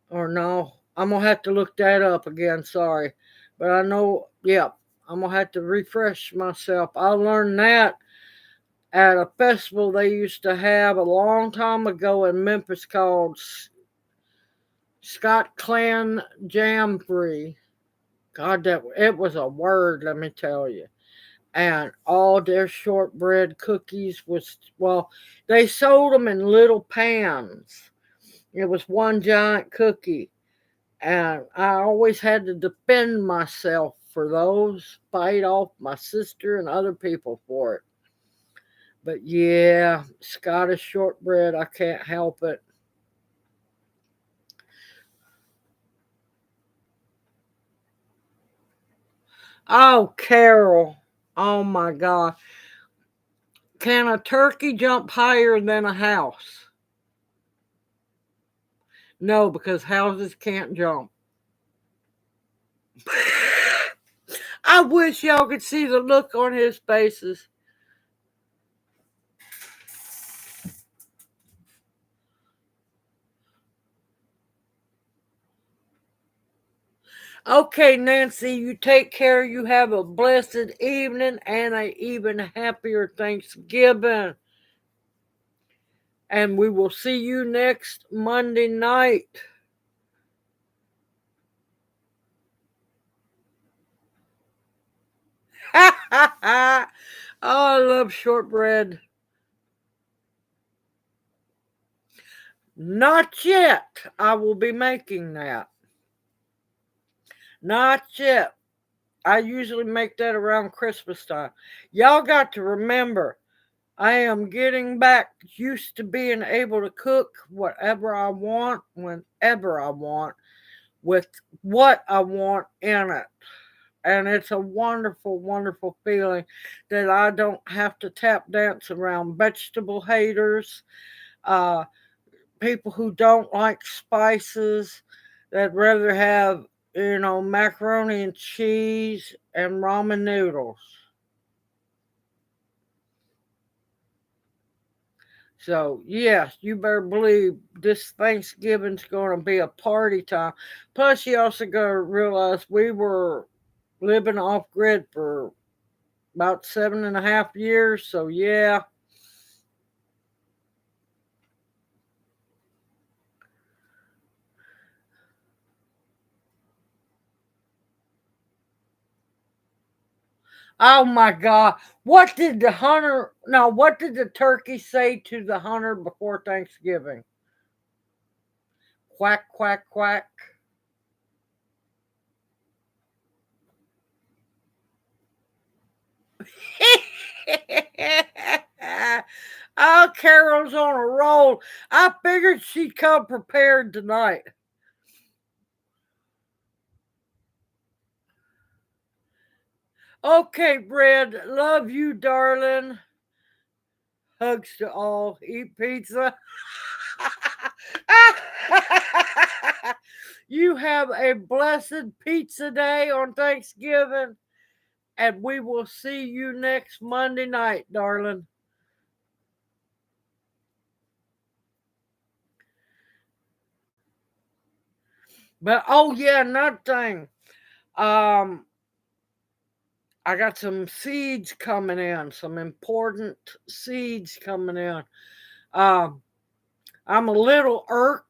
Or no, I'm gonna have to look that up again. Sorry, but I know. Yeah, I'm gonna have to refresh myself. I learned that at a festival they used to have a long time ago in Memphis called Scott Clan Jam Free. God, that it was a word, let me tell you. And all their shortbread cookies was, well, they sold them in little pans. It was one giant cookie. And I always had to defend myself for those, fight off my sister and other people for it. But yeah, Scottish shortbread, I can't help it. Oh, Carol. Oh my God. Can a turkey jump higher than a house? No, because houses can't jump. I wish y'all could see the look on his faces. Okay, Nancy, you take care. You have a blessed evening and a even happier Thanksgiving. And we will see you next Monday night. Oh, I love shortbread. Not yet. I will be making that. Not yet. I usually make that around Christmas time. Y'all got to remember, I am getting back used to being able to cook whatever I want, whenever I want, with what I want in it. And it's a wonderful, wonderful feeling that I don't have to tap dance around vegetable haters, uh, people who don't like spices, that rather have, macaroni and cheese and ramen noodles. So, yes, you better believe this Thanksgiving's going to be a party time. Plus, you also got to realize we were living off grid for about 7.5 years. So, yeah. Oh my God. What did the turkey say to the hunter before Thanksgiving? Quack, quack, quack. Oh, Carol's on a roll. I figured she'd come prepared tonight. Okay, Fred. Love you, darling. Hugs to all. Eat pizza. You have a blessed pizza day on Thanksgiving, and we will see you next Monday night, darling. But oh yeah, another thing. Um, I got some seeds coming in, some important seeds coming in. Um, I'm a little irked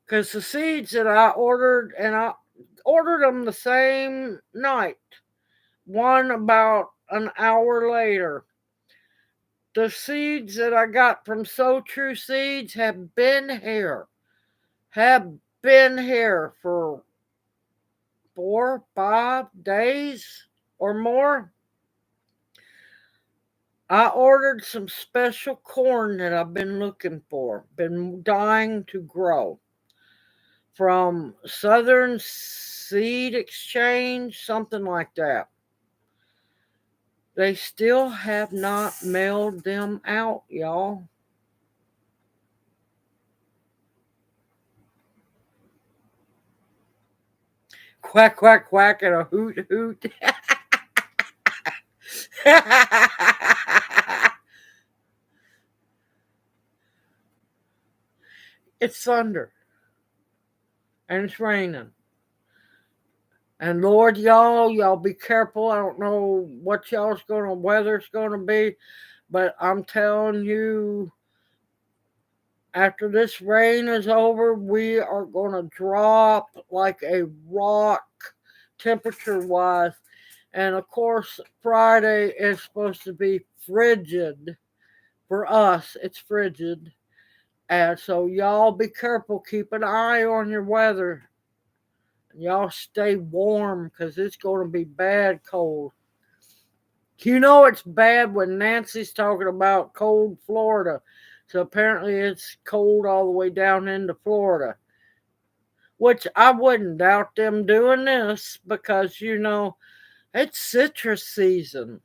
because the seeds that I ordered, and I ordered them the same night, one about an hour later. The seeds that I got from So True Seeds have been here for 4, 5 days or more. I ordered some special corn that I've been looking for, been dying to grow, from Southern Seed Exchange, something like that. They still have not mailed them out, y'all. Quack, quack, quack, and a hoot, hoot. It's thunder and it's raining. And Lord, y'all be careful. I don't know what weather's gonna be, but I'm telling you, after this rain is over, we are gonna drop like a rock temperature wise. And of course, Friday is supposed to be frigid. For us, it's frigid. And so y'all be careful. Keep an eye on your weather. Y'all stay warm because it's going to be bad cold. You know it's bad when Nancy's talking about cold Florida. So apparently it's cold all the way down into Florida. Which I wouldn't doubt them doing this because, it's citrus season.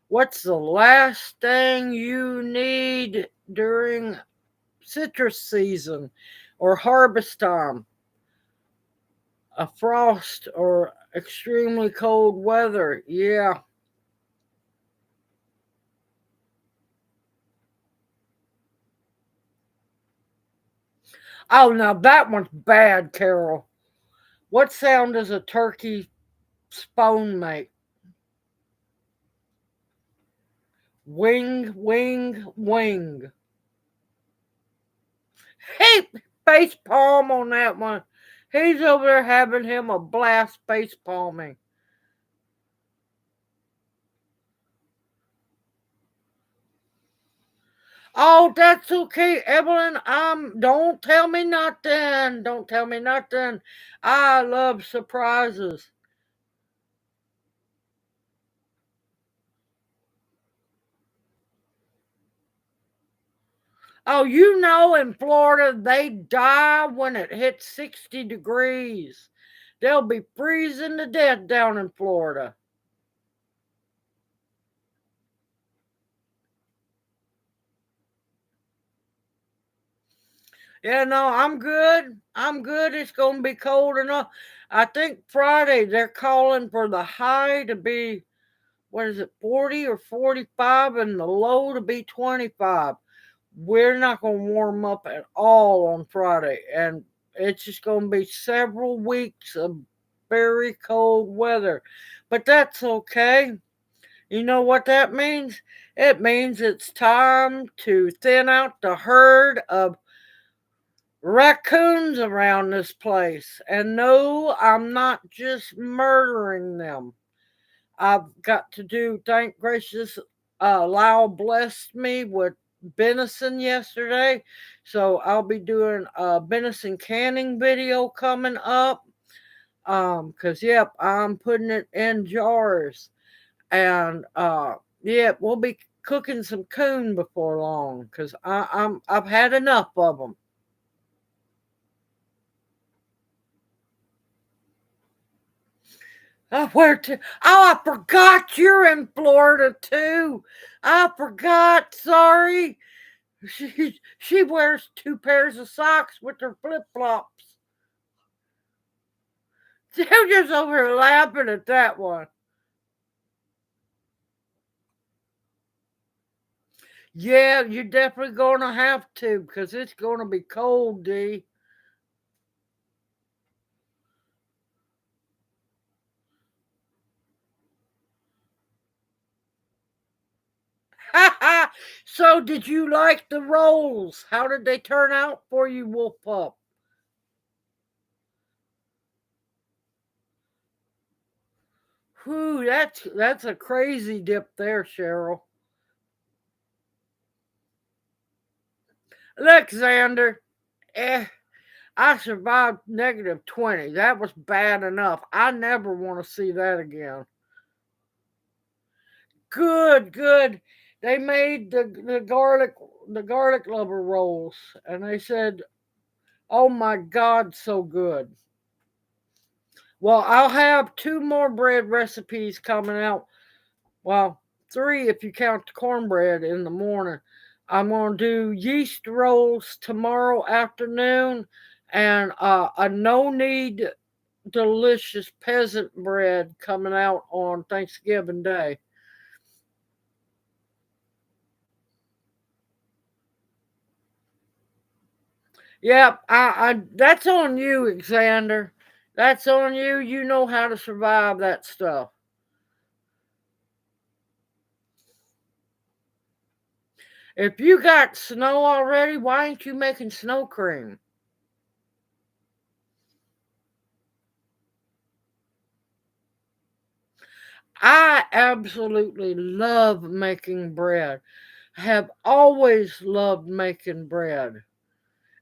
What's the last thing you need during citrus season or harvest time? A frost or extremely cold weather. Yeah. Oh, now that one's bad, Carol. What sound does a turkey spawn make? Wing, wing, wing. Hey, face palm on that one. He's over there having him a blast face palming. Oh, that's okay, Evelyn. Don't tell me nothing. Don't tell me nothing. I love surprises. Oh, in Florida, they die when it hits 60 degrees. They'll be freezing to death down in Florida. Yeah, no, I'm good. I'm good. It's going to be cold enough. I think Friday they're calling for the high to be, what is it, 40 or 45, and the low to be 25. We're not going to warm up at all on Friday. And it's just going to be several weeks of very cold weather. But that's okay. You know what that means? It means it's time to thin out the herd of raccoons around this place. And no, I'm not just murdering them. I've got to do, thank gracious, Lyle blessed me with venison yesterday. So I'll be doing a venison canning video coming up. Cause yep, I'm putting it in jars. And yep, we'll be cooking some coon before long because I've had enough of them. Where to? Oh, I forgot you're in Florida too. I forgot. Sorry. She wears two pairs of socks with her flip flops. They're just over here laughing at that one. Yeah, you're definitely gonna have to because it's gonna be cold, D. So, did you like the rolls? How did they turn out for you, Wolf Pup? Whew, that's a crazy dip there, Cheryl. Alexander, eh, I survived -20. That was bad enough. I never want to see that again. Good, good. They made the garlic lover rolls, and they said, "Oh my God, so good." Well, I'll have two more bread recipes coming out. Well, three if you count the cornbread in the morning. I'm going to do yeast rolls tomorrow afternoon and a no knead delicious peasant bread coming out on Thanksgiving Day. Yep, I that's on you, Alexander. That's on you. You know how to survive that stuff. If you got snow already, why ain't you making snow cream? I absolutely love making bread. have always loved making bread.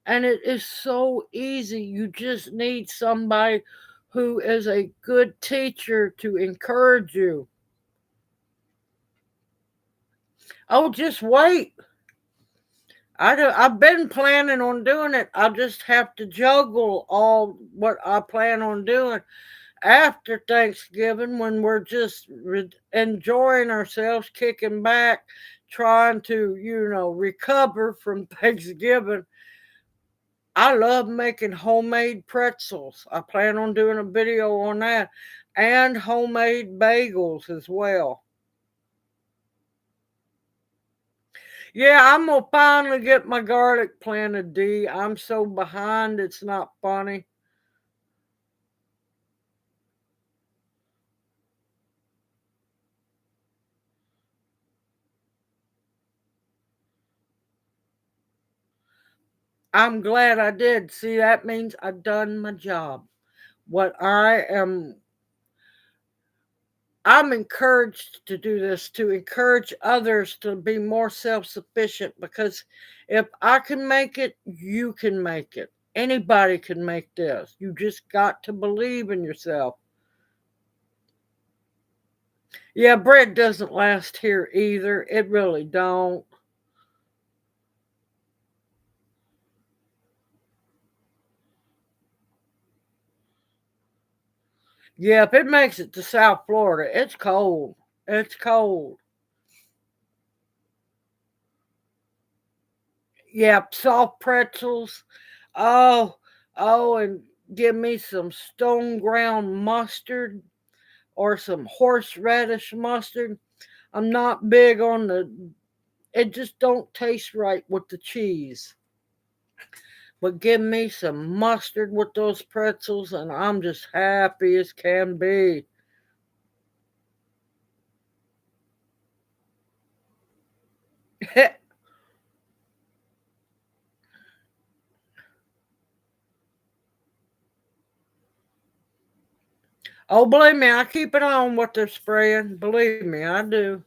And it is so easy. You just need somebody who is a good teacher to encourage you. Oh, just wait. I've been planning on doing it. I just have to juggle all what I plan on doing after Thanksgiving when we're just enjoying ourselves, kicking back, trying to, recover from Thanksgiving. I love making homemade pretzels. I plan on doing a video on that and homemade bagels as well. Yeah, I'm gonna finally get my garlic planted, D. I'm so behind, it's not funny. I'm glad I did. See, that means I've done my job. What I'm encouraged to do this to encourage others to be more self sufficient because if I can make it, you can make it. Anybody can make this. You just got to believe in yourself. Yeah, bread doesn't last here either. It really don't. Yeah, if it makes it to South Florida, it's cold. It's cold. Yeah, soft pretzels. Oh, and give me some stone ground mustard or some horseradish mustard. I'm not big on it just don't taste right with the cheese. But give me some mustard with those pretzels and I'm just happy as can be. Oh, believe me, I keep it on what they're spraying. Believe me, I do.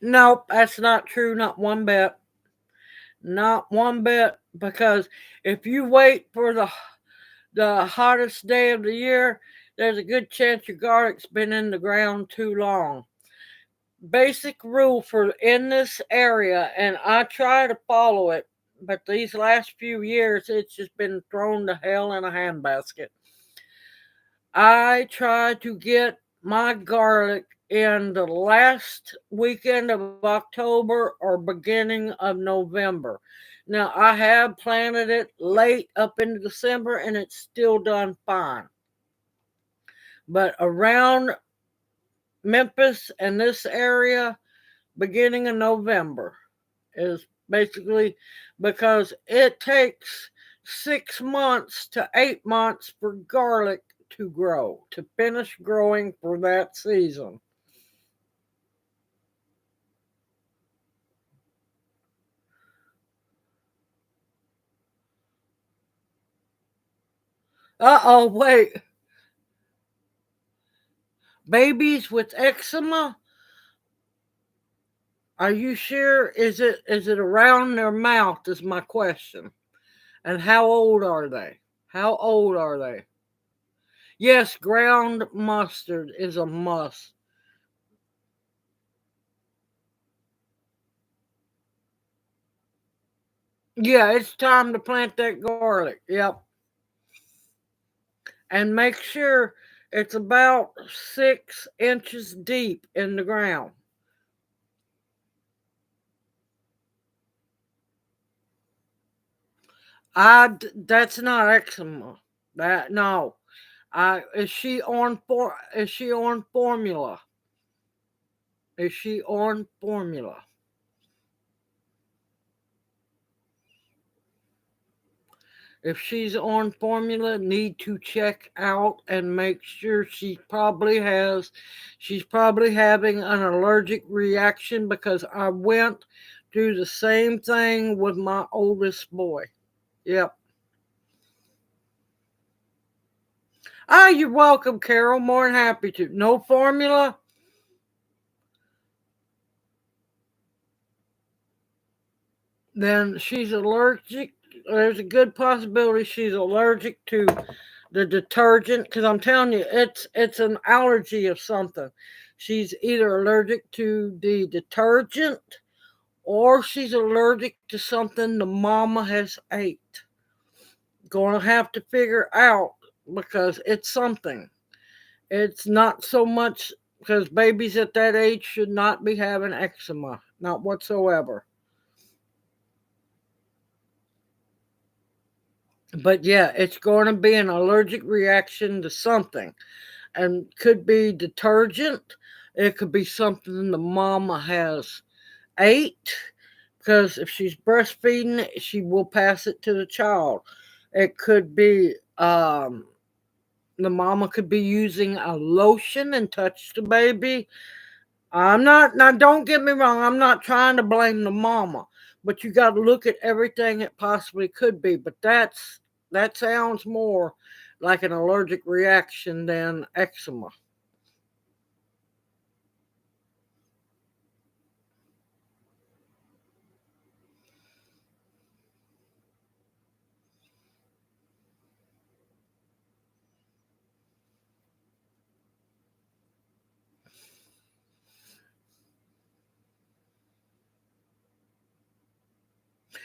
Nope, that's not true, not one bit. Not one bit. Because if you wait for the hottest day of the year, there's a good chance your garlic's been in the ground too long. Basic rule for in this area, and I try to follow it, but these last few years it's just been thrown to hell in a handbasket. I try to get my garlic in the last weekend of October or beginning of November. Now, I have planted it late up into December and it's still done fine. But around Memphis and this area, beginning of November is basically because it takes 6 months to 8 months for garlic to grow, to finish growing for that season. Uh oh, wait. Babies with eczema? Are you sure? Is it around their mouth? Is my question. And how old are they? How old are they? Yes, ground mustard is a must. Yeah, it's time to plant that garlic. Yep. And make sure it's about 6 inches deep in the ground. That's not eczema. That no. Is she on formula? Is she on formula? If she's on formula, need to check out and make sure she's probably having an allergic reaction because I went through the same thing with my oldest boy. Yep. Ah, you're welcome, Carol. More than happy to. No formula? Then she's allergic. There's a good possibility she's allergic to the detergent, because I'm telling you, it's an allergy of something. She's either allergic to the detergent or she's allergic to something the mama has ate. Gonna have to figure out, because it's something. It's not so much, because babies at that age should not be having eczema, not whatsoever. But yeah, it's going to be an allergic reaction to something, and could be detergent. It could be something the mama has ate, because if she's breastfeeding, she will pass it to the child. It could be the mama could be using a lotion and touch the baby. I'm not, now don't get me wrong, I'm not trying to blame the mama, but you got to look at everything it possibly could be. But that sounds more like an allergic reaction than eczema.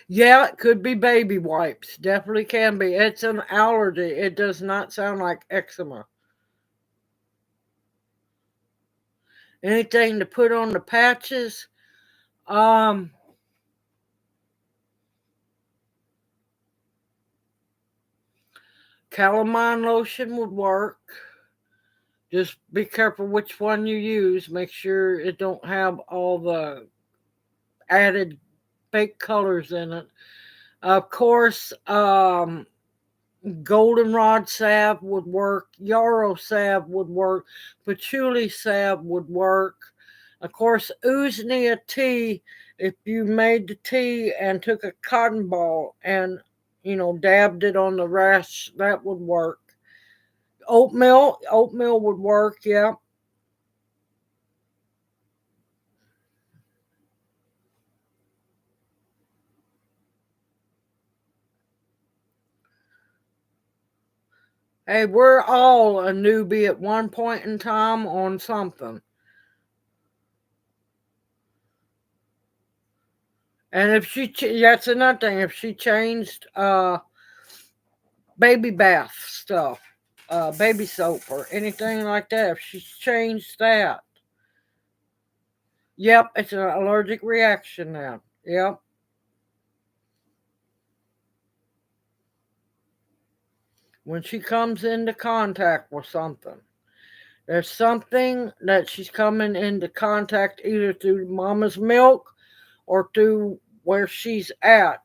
Yeah, it could be baby wipes. Definitely can be. It's an allergy. It does not sound like eczema. Anything to put on the patches? Um, calamine lotion would work. Just be careful which one you use. Make sure it don't have all the added fake colors in it. Of course, goldenrod salve would work, yarrow salve would work, patchouli salve would work. Of course, usnea tea, if you made the tea and took a cotton ball and, dabbed it on the rash, that would work. Oatmeal would work, yeah. Hey, we're all a newbie at one point in time on something. And if that's another thing, if she changed baby bath stuff, baby soap or anything like that, if she's changed that, yep, it's an allergic reaction now. Yep. When she comes into contact with something, there's something that she's coming into contact either through mama's milk or through where she's at.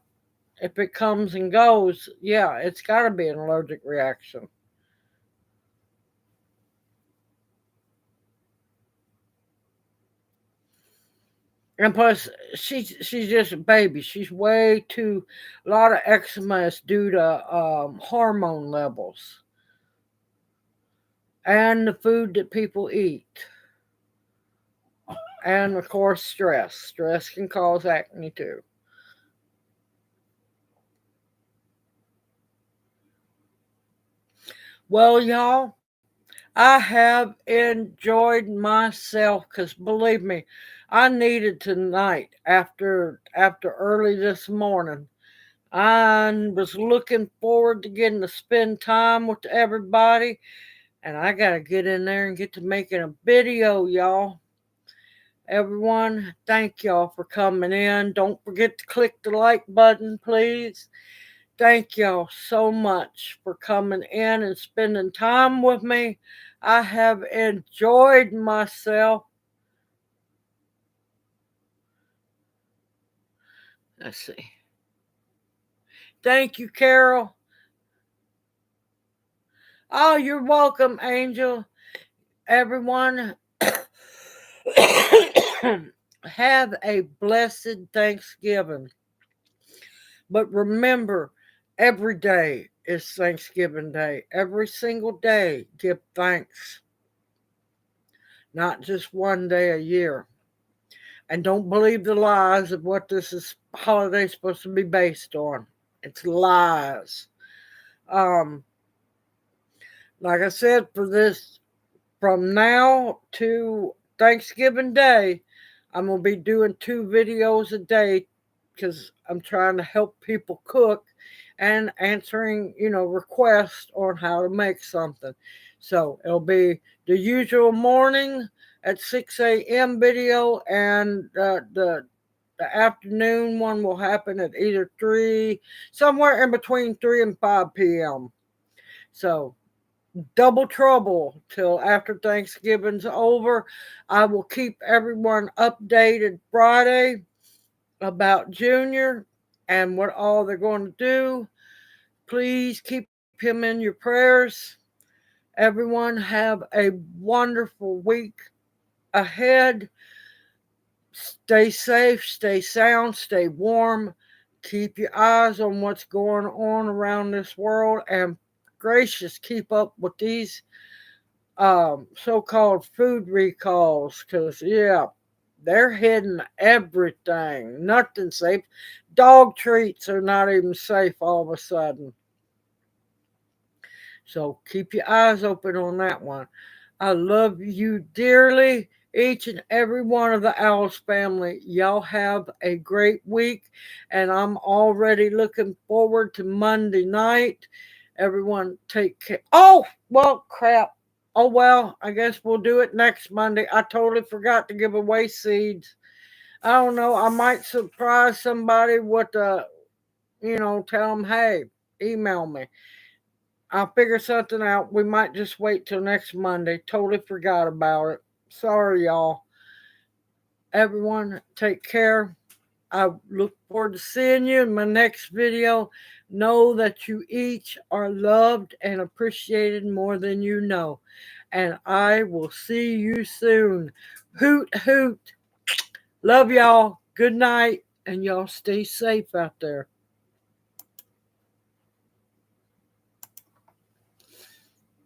If it comes and goes, yeah, it's got to be an allergic reaction. And plus, she's just a baby. She's way too. A lot of eczema is due to hormone levels and the food that people eat, and of course, stress. Stress can cause acne too. Well, y'all, I have enjoyed myself, because believe me, I needed tonight after early this morning. I was looking forward to getting to spend time with everybody, and I gotta get in there and get to making a video, y'all. Everyone, thank y'all for coming in. Don't forget to click the like button, please. Thank y'all so much for coming in and spending time with me. I have enjoyed myself. Let's see. Thank you, Carol. Oh, you're welcome, Angel. Everyone, have a blessed Thanksgiving. But remember, every day is Thanksgiving Day. Every single day, give thanks. Not just one day a year. And don't believe the lies of what holiday is supposed to be based on. It's lies. Um, like I said, from now to Thanksgiving Day, I'm going to be doing 2 videos a day because I'm trying to help people cook and answering, requests on how to make something. So it'll be the usual morning at 6 a.m. video, and the afternoon one will happen at either 3, somewhere in between 3 and 5 p.m. So double trouble till after Thanksgiving's over. I will keep everyone updated Friday about Junior and what all they're going to do. Please keep him in your prayers. Everyone have a wonderful week ahead. Stay safe, stay sound, stay warm. Keep your eyes on what's going on around this world, and gracious, keep up with these so-called food recalls, because they're hitting everything. Nothing safe. Dog treats are not even safe all of a sudden. So keep your eyes open on that one. I love you dearly, each and every one of the OWLS family. Y'all have a great week, and I'm already looking forward to Monday night. Everyone take care. Oh, well, crap. Oh, well, I guess we'll do it next Monday. I totally forgot to give away seeds. I don't know. I might surprise somebody with tell them, hey, email me. I'll figure something out. We might just wait till next Monday. Totally forgot about it. Sorry, y'all. Everyone, take care. I look forward to seeing you in my next video. Know that you each are loved and appreciated more than you know. And I will see you soon. Hoot, hoot. Love y'all. Good night. And y'all stay safe out there.